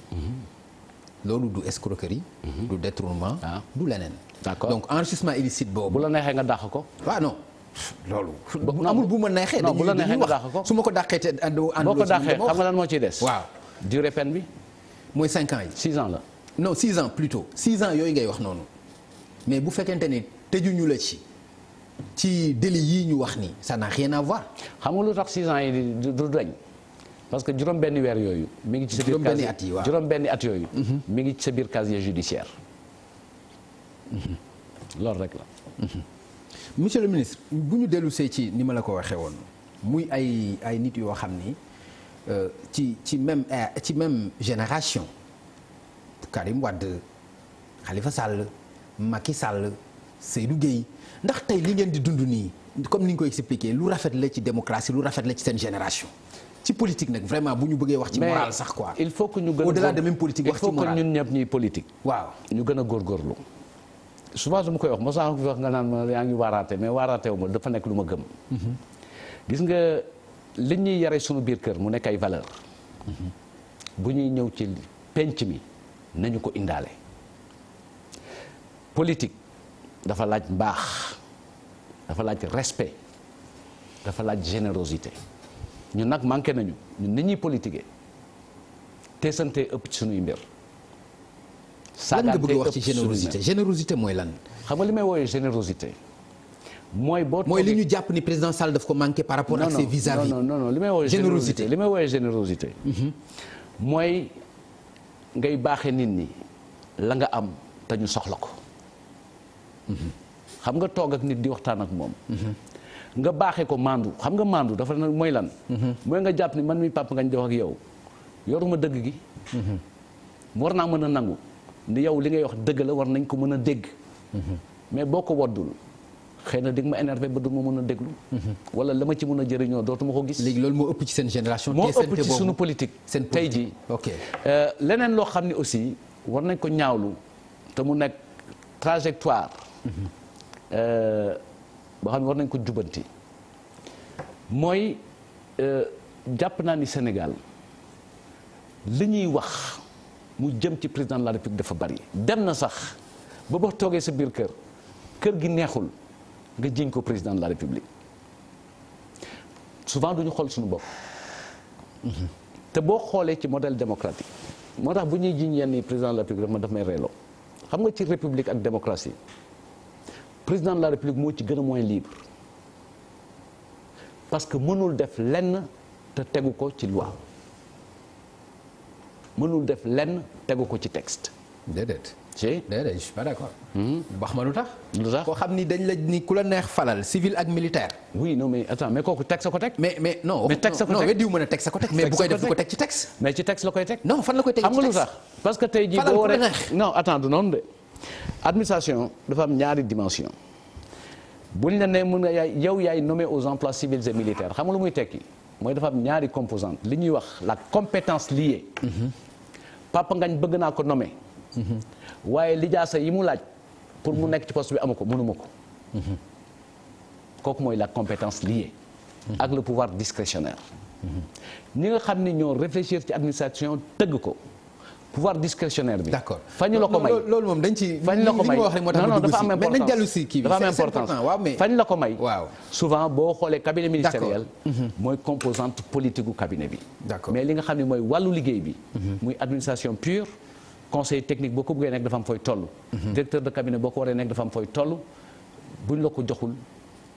loolu du escroquerie. du détournement. du leneen. d'accord donc enrichissement illicite boobu. bu la neexee nga dàq ko. waaw non. loolu. amul bu ma neexee. non bu la neexee nga dàq ko su ma ko dàqee te àndoo boo ko dàqee xam nga lan moo ciy des. waaw durée peine bi. mooy 5 ans yi. 6 ans la. non 6 ans plutôt 6 ans yooyu ngay wax noonu mais bu fekkente ni tëjuñu la ci délit yii ñu wax ni ça n'a rien à voir. xam nga lu tax 6 ans yi du dañ parce que juróom-benni weer yooyu. mi ngi ci sa biir juróom-benni at yi waaw juróom-benni at yooyu. mi ngi ci sa biir casier judiciaire. loolu rek la. monsieur le ministre bu ñu dellu see ci ni ma la ko waxee woon muy ay nit yoo xam ni ci même génération Karim Wade Khalifa Sall Macky Sall Seydou Guèye ndax tey li ngeen di dund nii comme ni nga ko expliqué lu rafet la ci démocratie lu rafet la ci seen génération ci politique nag vraiment bu ñu bëggee wax ci moral sax quoi. il faut que ñu gën a au-delà de même politique wax ci moral il faut que ñun ñëpp ñuy politique. waaw ñu gën a góorgóorlu. souvent dama koy wax ma sax wax nga naan ma yaa ngi waaraate mais waaraate wu ma dafa nekk lu ma gëm. gis nga li ñuy yare suñu biir kër mu nekk ay valeur bu ñuy ñëw ci penc mi nañu ko indaale. politique dafa laaj mbaax dafa laaj respect dafa laaj générosité ñun nag manqué nañu ñun ni ñuy politiquer te sante ëpp ci suñuy mbir. lan nga bëgg wax ci générosité générosité mooy lan. xam nga li may woowee générosité. mooy li ñu jàpp ni président Sall daf ko manqué par rapport ak ses vis-à-vis. non li may woowee générosité li may woowee générosité. mooy ngay baaxee nit ñi la nga am te ñu soxla ko. xam nga toog ak nit di waxtaan ak moom. nga baaxee ko maandu xam nga maandu dafa nag mooy lan. mooy nga jàpp ni man mi papa ngañ di wax ak yow yoruma dëgg gi. war naa mën a nangu ni yow li ngay wax dëgg la war nañ ko mën a dégg. mais boo ko woddul xëy na di nga ma énervé ba du ma mën a déglu. wala la ma ci mën a jëriñoo dootuma ko gis. léegi loolu moo ëpp ci seen génération. moo ëpp ci sunu politique. seen tey jii. ok leneen loo xam ne aussi war nañ ko ñaawlu te mu nekk trajectoire. boo xam ne war nañ ko jubbanti mooy jàpp naa ni Sénégal li ñuy wax mu jëm ci président de la République dafa bari. dem na sax ba boo toogee sa biir kër gi neexul nga jiñ ko président de la République souvent duñu xool suñu bopp. te boo xoolee ci modèle démocratique moo tax bu ñuy jiñ yenn président de la République daf may reeloo xam nga ci république ak démocratie président de la République moo ci gën a moins libre parce que mënul def lenn te tegu ko ci loi mënul def lenn tegu ko ci texte. déedéet. déedéet je suis pas d'accord. wax ma lu tax. lu tax koo xam ni dañ la ni ku la neex falal civil ak militaire. oui non mais attends mais kooku texte ko teg. mais non. mais texte ko teg non weddiwu mën a texte ko teg. mais bu koy def du ko teg ci texte. mais ci texte la koy teg. non fan la koy teg ci xam nga lu texte. tax parce que tey jii boo waree non attends du noonu de. administration dafa am ñaari dimension buñ la nee mën nga yaay nommé aux emplois civils et militaires xam nga lu muy tekki mooy dafa am ñaari composante li ñuy wax la compétence liée. Papa Ngagne bëgg naa ko nommé. waaye lijaasa yi mu laaj pour mu nekk ci poste bi amu ko mënuma ko. kooku mooy la compétence liée. ak le pouvoir discrétionnaire. ñi nga xam ne ñoo réfléchir ci administration tëgg ko. pouvoir discrétionnaire bi. d'accord fañ la ko may loolu moom dañ ci. fañ la ko may non dafa am importance mais nañ dellu si kii bi. dafa am importance waaw mais fañ la ko may. waaw souvent boo xoolee cabinet ministériel. mooy composante politique gu cabinet bi. d'accord mais li nga xam ne mooy wàllu liggéey bi. muy administration pure. conseil technique boo ko bëggee nekk dafa am fooy toll. directeur de cabinet boo ko waree nekk dafa am fooy toll buñ la ko joxul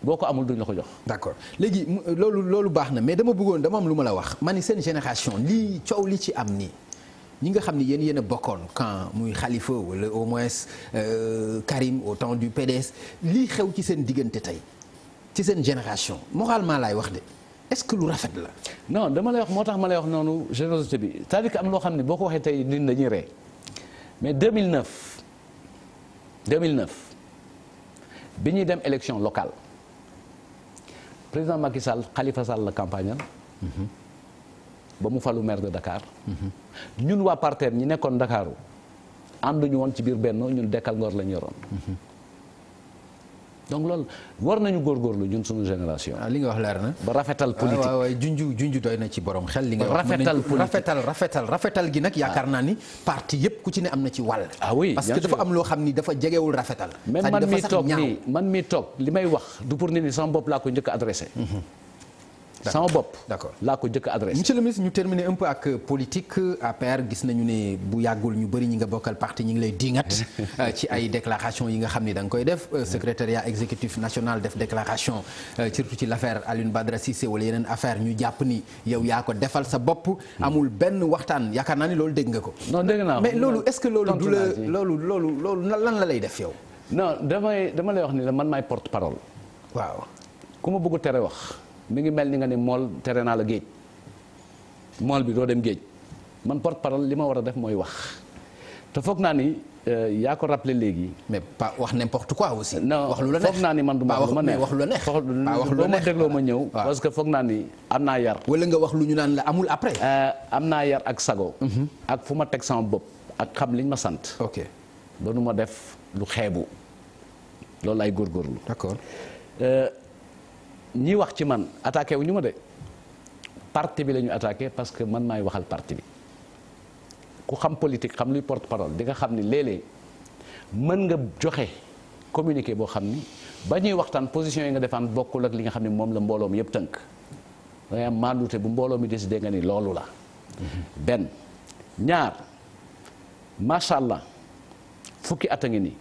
boo ko amul duñ la ko jox. d'accord léegi loolu baax na mais dama am lu ma la wax ma ni seen génération lii coow li ci am nii. ñi nga xam ni yéen a bokkoon quand muy Khalifa wala au moins Karim au temps du PDS lii xew ci seen diggante tey ci seen génération moralement laay wax de est-ce que lu rafet la. non dama lay wax moo tax ma lay wax noonu générosité bi c'est-à-dire que am loo xam ne boo ko waxee tey nit dañuy ree mais 2009 bi ñuy dem élection locale président Macky Sall Khalifa Sall la campagne ba mu falu maire de Dakar. ñun waa partenaire ñi nekkoon Dakaru ànduñu woon ci biir Benno ñun Dekkal Ngor la ñu yoroon. donc loolu war nañu góorgóorlu ñun suñu génération. li nga wax leer na. ba rafetal politique waaw waaw junju doy na ci borom xel. li nga wax rafetal gi nag yaakaar naa ni parti yëpp ku ci ne am na ci wàll. ah oui parce que dafa am loo xam ni dafa jegewul rafetal. même man mi toog li may wax du pour nit ñi sama bopp laa ko njëkk a adressé. sama bopp. d'accord laa ko njëkk a adressé. monsieur le ministre ñu terminer un peu ak politique APR gis nañu ne bu yàggul ñu bëri ñi nga bokkal parti ñi ngi lay dingat ci ay déclaration yi nga xam ni da nga koy def secrétariat exécutif national def déclaration surtout ci l'affaire Alioune Badara Cissé wala yeneen affaire ñu jàpp ni yow yaa ko defal sa bopp. amul benn waxtaan yaakaar naa ni loolu dégg nga ko. non dégg naa mais loolu est-ce que loolu du la loolu lan la lay def yow. non dama lay wax ni la man maay porte parole. waaw ku ma bëgg tere wax. mi ngi mel ni nga ne mool tere naa la géej mool bi doo dem géej man porte parole li ma war a def mooy wax te foog naa ni yaa ko rappelé léegi. mais pas wax n'importe quoi aussi. non wax lu la neex foog naa ni man du ma wax lu ma neex wax lu la neex. boo ma dégloo ma ñëw. parce que foog naa ni am naa yar. wala nga wax lu ñu naan la amul après. am naa yar ak sago. ak fu ma teg sama bopp ak xam liñ ma sant. ok doonu ma def lu xeebu loolu ay góorgóorlu. d'accord. ñi wax ci man attaqué wu ñu ma de parti bi la ñu attaqué parce que man maay waxal parti bi ku xam politique xam luy porte parole di nga xam ni léeg-léeg mën nga joxe communiqué boo xam ni ba ñuy waxtaan position yi nga defaan bokkul ak li nga xam ni moom la mbooloo mi yëpp tënk dangay am maandute bu mbooloo mi décidé nga ni loolu la. benn ñaar macha allah fukki at a ngi nii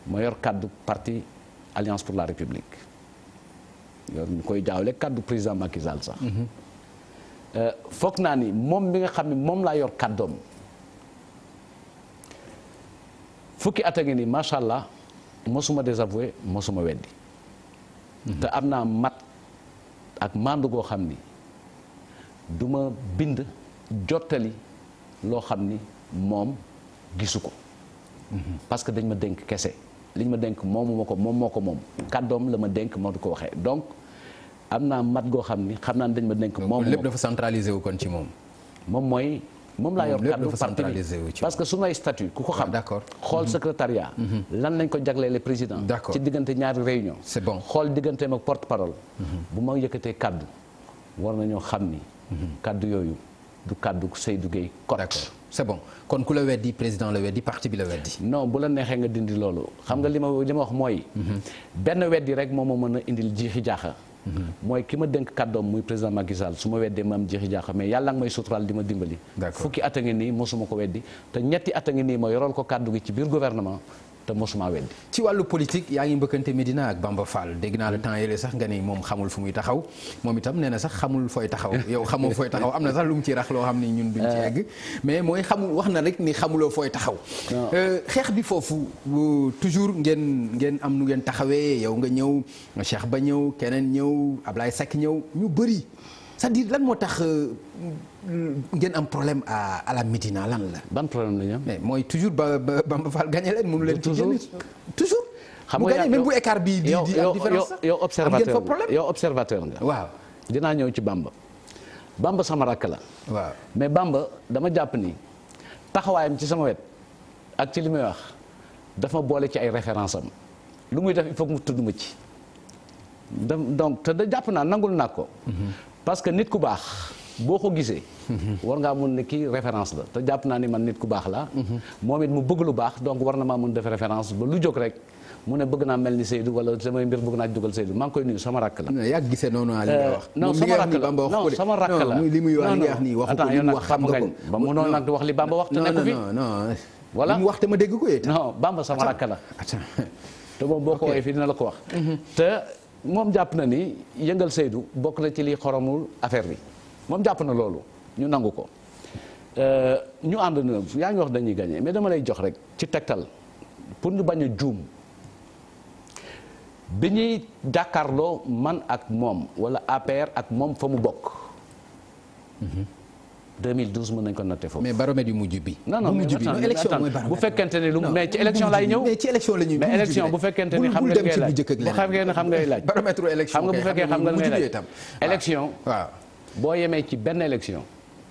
ma yor kàddu parti Alliance pour la République. yor ñu koy jaawle kàddu président Macky Sall sax. foog naa ni moom bi nga xam ne moom laa yor kàddoom fukki at a ngi ni macha allah mosuma désavoué mosuma weddi. te am naa mat ak mandu goo xam ni du ma bind jottali loo xam ni moom gisu ko. parce que dañ ma dénk kese. liñ ma dénk moomu ma ko moom moo ko moom kàddoom la ma dénk moo du ko waxee donc am naa mat goo xam ni xam naa ne dañ ma dénk moom lépp dafa centralisé wu kon ci moom mooy moom laa yor kaddu parti bi parce que su may statut ku ko xam. d'accord xool secrétariat. lan lañ ko jagleele président. d'accord ci diggante ñaari réunion. c'est bon xool digganteem ak porte parole. bu ma yëkkatee kaddu war nañoo xam ni. kaddu yooyu du kaddu Seydou Gueye Cotte. d'accord c'est bon kon ku la weddi président la weddi parti bi la weddi. non bu la neexee nga dindi loolu xam nga li ma wax mooy. benn weddi rek moo ma mën a indil jiixi jaaxa. mooy ki ma dénk kàddoom muy président Macky Sall su ma weddee ma am jiixi jaaxa mais yàlla nga may suturaal di ma dimbali. fukki at a ngi nii mosuma ko weddi te ñetti at a ngi nii ma yoral ko kàddu gi ci biir gouvernement te mosuma weddi. ci wàllu politique yaa ngi mbëkkante Medina ak Bamba Fall dégg naa la temps yële sax nga ni moom xamul fu muy taxaw moom itam nee na sax xamul fooy taxaw yow xamoo fooy taxaw am na sax lu mu ci rax loo xam ni ñun duñ ci egg mais mooy xamul wax na rek ni xamuloo fooy taxaw. xeex bi foofu toujours ngeen am nu ngeen taxawee yow nga ñëw Cheikh Ba ñëw keneen ñëw Ablaye Seck ñëw ñu bëri c'est-à-dire lan moo tax ngeen am problème à la Médina lan la. ban problème la ñu am. mais mooy toujours Bamba Fall gagné leen mënu leen. toujours xam nga gagné même bu écart bi di am différence sax yow observateur nga. waaw dinaa ñëw ci Bamba sama rakk la. waaw mais Bamba dama jàpp ni taxawaayam ci sama wet ak ci li muy wax dafa boole ci ay référence am lu muy def il faut que mu tudd ma ci. donc te da jàpp naa nangul naa ko. parce que nit ku baax boo ko gisee. war ngaa mun ne kii référence la te jàpp naa ni man nit ku baax la moom it mu bëgg lu baax donc war na maa mun def référence ba lu jóg rek mu ne bëgg naa mel ni Seydou wala samay mbir bëgg naa dugal Seydou maa ngi koy nuyu sama rakk la. yaa ngi gisee noonu li nga wax. non sama rakk la non sama rakk la li muy wax li nga wax nii waxu ko li mu wax xam nga ko ba mu noonu nag wax li Bamba wax te nekk fi. non voilà li mu wax te ma dégg ko yéen. non Bamba sama rakk la. te moom boo ko woowee fii dina la ko wax. te moom jàpp na ni yëngal Seydou bokk na ci liy xoromul affaire bi moom jàpp na loolu ñu nangu ko ñu ànd na yaa ngi wax dañuy gagné mais dama lay jox rek ci tegtal pour ñu bañ a juum bi ñuy jàkkaarloo man ak moom wala APR ak moom fa mu bokk 2012 mën nañ ko nattee foofu. mais baromètre yu mujj bi. non non mujj bi élection mooy baromètre bu fekkente ni lu mais ci élection laay ñëw. mais ci élection la ñuy mais élection bu fekkente ni xam nga ngay laaj bu fekkee ne xam ngay laaj. baromètre élection xam nga bu fekkee xam nga ngay laaj élection. waaw boo yemee ci benn élection.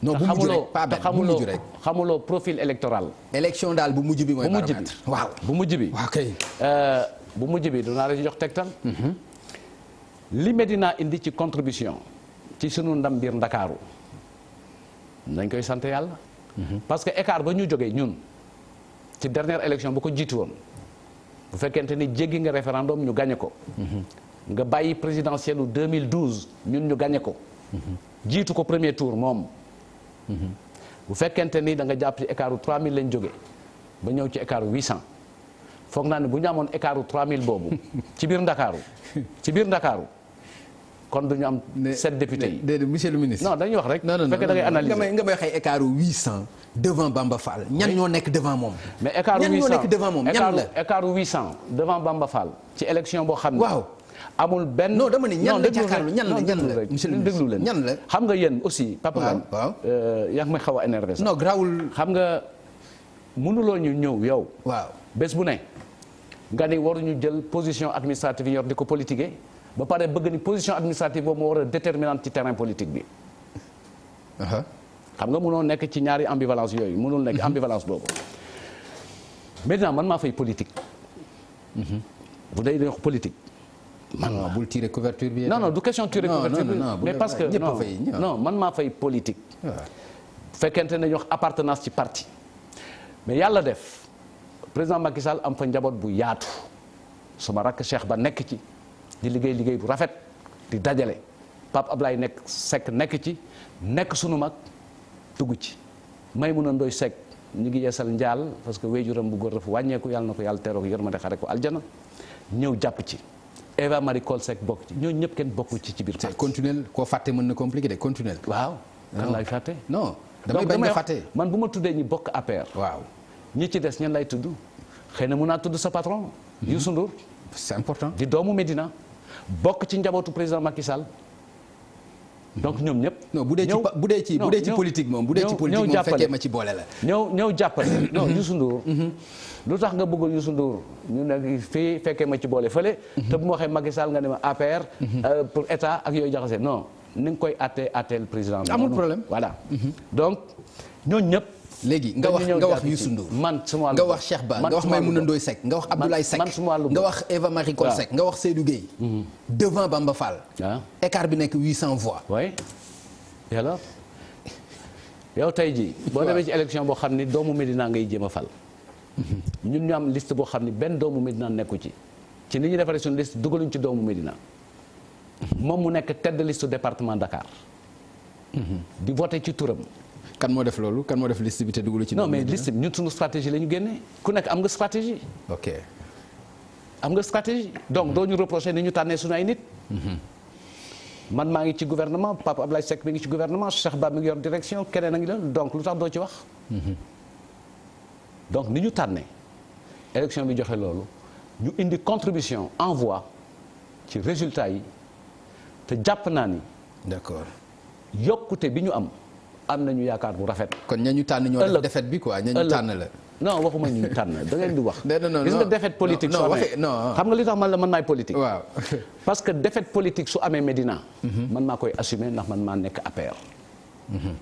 non bu mujj rek pas benn bu mujj rek xamuloo profil électoral. élection daal bu mujj bi mooy baromètre. waaw bu mujj bi. waaw kay. bu mujj bi dinaa la ci jox tegtal. li Medina indi ci contribution ci sunu ndam biir Ndakaaru nañ koy sant yàlla. parce que écart ba ñu jógee ñun ci dernière élection bu ko jiitu woon bu fekkente ni jéggi nga référendum ñu gagné ko. nga bàyyi présidentielle u 2012 ñun ñu gagné ko. jiitu ko premier tour moom. bu fekkente ni da nga jàpp ci écart u 3000 lañ jógee ba ñëw ci écart u 800 foog naa ne bu ñu amoon écart u 3000 boobu ci biir Ndakaaru kon du ñu am 7 députés yi. déedéet monsieur le ministre. non dañuy wax rek. non non fekkee da ngay analyser nga may xëy écart u 800 devant Bamba Fall. ñan ñoo nekk devant moom. mais écart u 800 ñan ñoo nekk devant moom ñan la. écart u 800 devant Bamba Fall ci élection boo xam ne. waaw amul benn. non dama ni ñan la jàkkaarloo ñan la monsieur le ministre déglu leen ñan la. xam nga yéen aussi. Papa Ngagne waaw yaa ngi may xaw a énervé sax. non grawul. xam nga mënuloo ñu ñëw yow. waaw bés bu ne nga ni waruñu jël position administrative yi yor di ko politiquer ba pare bëgg ni position administrative boobu moo war a déterminante ci terrain politique bi. xam nga mënoo nekk ci ñaari ambivalence yooyu mënul nekk ambivalence boobu. maintenant man maa fay politique. bu dee dañuy wax politique. man bul tirer couverture bi. non du question tirer couverture bi mais parce que non man maa fay politique. fekkente ne ñu wax appartenance ci parti. mais yàlla def président Macky Sall am fa njaboot bu yaatu sama rakk Cheikh Ba nekk ci di liggéey bu rafet di dajale Pape Ablaye Seck nekk ci nekk sunu mag tugg ci Maïmouna Ndoye Seck ñu ngi yeesal njaal parce que wéyjuram bu góor dafa wàññeeku yàlla na ko yàlla teeroo yërmande xare ko aljana ñëw jàpp ci Eva Marie Coll Seck bokk ci ñooñu ñëpp kenn bokku ci biir parti. continuel koo fàtte mën na compliqué de continuel. waaw kan laay fàtte. non damay bañ nga fàtte. man bu ma tuddee ñi bokk APR. waaw ñi ci des ñan lay tudd xëy na mun naa tudd sa patron. Youssou Ndour. c'est important. di doomu Médina bokk ci njabootu président Macky Sall. donc ñoom ñëpp. non bu dee ci politique moom bu dee ci politique moom fekkee ma ci boole la. ñëw jàppale. non Youssou Ndour. lu tax nga bëggul Youssou Ndour ñu ne fii fekkee ma ci boole fële. te bu ma waxee Macky Sall nga ne ma APR. pour état ak yooyu jaxase non ni nga koy atteel président. amul problème voilà donc ñooñu ñëpp. léegi nga wax Youssou Ndour man suma wàllu nga wax Cheikh Ba nga wax Maïmouna Ndoye Seck nga wax Abdoulaye Seck nga wax Eva Marie Coll Seck nga wax Seydou Gueye. devant Bamba Fall. écart bi nekk 800 voix. oui et alors yow tey jii. boo demee ci élection boo xam ni doomu Médina ngay jéem a fal. ñun ñu am liste boo xam ni benn doomu Médina nekku ci ni ñu defaree suñu liste dugaluñ ci doomu Médina moom mu nekk tête de liste département Dakar. di voté ci turam. kan moo def loolu kan moo def liste bi te dugalu ci. non mais liste bi ñun suñu stratégie la ñu génnee ku nekk am nga stratégie. ok am nga stratégie donc doo ñu reproché ni ñu tànnee suñu ay nit. man maa ngi ci gouvernement Papa Abdoulaye Seck mi ngi ci gouvernement Cheikh Ba mi ngi yor direction keneen a ngi la donc lu tax doo ci wax. donc ni ñu tànnee élection bi joxe loolu ñu indi contribution envoi ci résultat yi te jàpp naa ni. d'accord yokkute bi ñu am nañu yaakaar bu rafet. kon ña ñu tànn ñoo def défaite bi quoi ña ñu tànn la. non waxuma ñu tànn da ngeen di wax. non gis nga défaite politique su amee xam nga li tax man maay politique. waaw parce que défaite politique su amee Médina. man maa koy assumer ndax man maa nekk APR.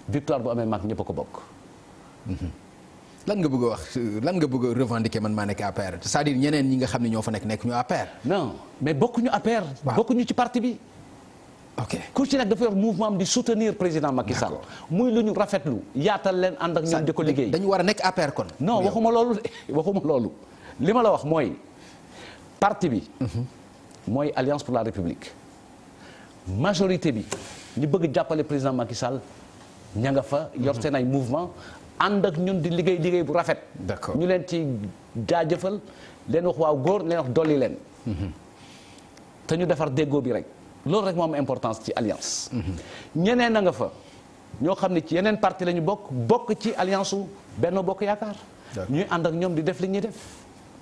victoire bu amee maag ñëpp a ko bokk. lan nga bëgg a wax lan nga bëgg a revendiquer man maa nekk APR c'est-à-dire ñeneen ñi nga xam ne ñoo fa nekk ñu APR. non mais bokkuñu APR. bokkuñu ci parti bi. ok ku ci nekk dafa yor mouvement am di soutenir président Macky Sall. muy lu ñu rafetlu yaatal leen ànd ak ñoom di ko liggéey. dañu war a nekk APR kon. non waxuma loolu li ma la wax mooy parti bi. mooy Alliance pour la République. majorité bi ñi bëgg jàppale président Macky Sall ña nga fa. yor seen ay mouvement ànd ak ñun di liggéey bu rafet. d'accord ñu leen ci jaajëfal leen wax waaw góor leen wax dolli leen. te ñu defar déggoo bi rek. loolu rek moo am importance ci alliance. ñeneen a nga fa ñoo xam ne ci yeneen parti la ñu bokk ci alliance su Benno Bokk Yaakaar. ñuy ànd ak ñoom di def li ñuy def.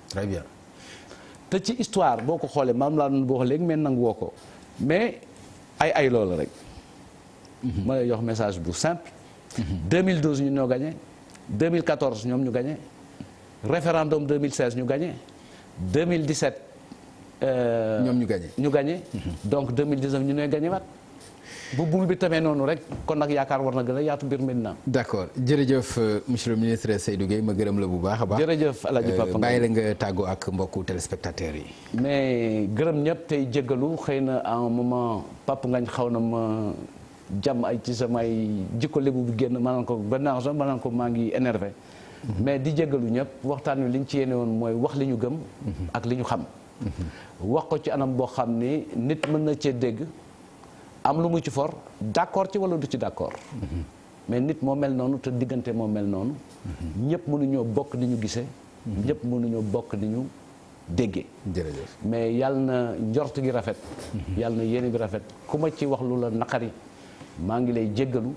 très bien. te ci histoire boo ko xoolee maam laa doon wax léegi mais nangu woo ko mais ay loolu rek. ma lay jox message bu simple. 2012 ñu ñoo gagné 2014 ñoom ñu gagné référendum 2016 ñu gagné 2017. ñoom ñu gagné. donc 2019 ñu ñooy gagné waat bu bul bi tamee noonu rek kon nag yaakaar war na gën a yaatu biir Médina. d'accord jërëjëf monsieur le ministre Seydou Gueye ma gërëm la bu baax a baax. jërëjëf El Hadj Papa bàyyi la nga tàggoo ak mbokku téléspectateurs yi. mais gërëm ñëpp tey jéggalu xëy na à un moment Papa Ngagne xaw na ma jàmm ay ci samay jikko lébu bu génn ma naan ko benn argent ma naan ko maa ngi énervé. mais di jéggalu ñëpp waxtaan wi li ñu ci yéene woon mooy wax li ñu gëm. ak li ñu xam. wax ko ci anam boo xam ni nit mën na cee dégg am lu mu ci for d'accord ci wala du ci d'accord. mais nit moo mel noonu te diggante moo mel noonu. ñëpp mënuñoo bokk ni ñu gisee. ñëpp mënuñoo bokk ni ñu déggee. jërëjëf mais yàlla na njort gi rafet. yàlla na yéene bi rafet ku ma ci wax lu la naqari maa ngi lay jéggalu.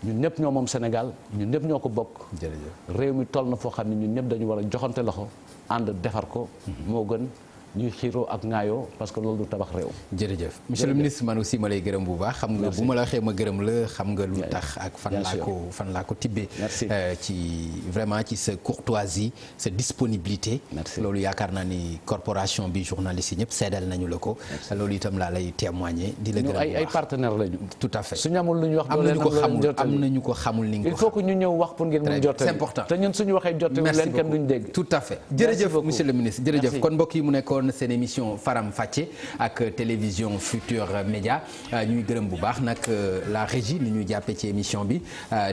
ñun ñëpp ñoo moom Sénégal ñun ñëpp ñoo ko bokk. jërëjëf réew mi toll na foo xam ne ñun ñëpp dañu war a joxante loxo ànd defar ko. moo gën. ñuy xiiroo ak ŋaayoo parce que loolu du tabax réew. jërëjëf monsieur le ministre man aussi ma lay gërëm bu baax. xam nga bu ma la waxee ma gërëm la xam nga lu tax ak fan laa ko tibbee. ci vraiment ci sa courtoisie sa disponibilité. loolu yaakaar naa ni corporation bi journaliste yi ñëpp seedal nañu la ko. loolu itam laa lay témoigner di la gërëm bu baax ay partenaires lañu. tout à fait suñu amul lu ñu wax. am nañu ko xamul ni nga ko il faut que ñu ñëw wax pour ngeen mun jottali. c'est important te ñun suñu waxee jottali leen kenn duñ dégg. tout à fait jërëjëf monsieur le ministre jërëjëf kon mbokk yi mu nekkoon seen émission Faram Facce ak télévision Futur Média ñuy gërëm bu baax nag la régie ni ñuy jàppee ci émission bi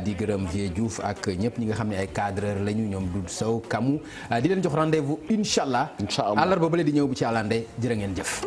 di gërëm Vieux Diouf ak ñëpp ñi nga xam ne ay cadreur lañu ñoom Doudou Sow Kamou di leen jox rendez-vous incha allah àllarba bële di ñëw bu ci àllande jërë ngeen jëf.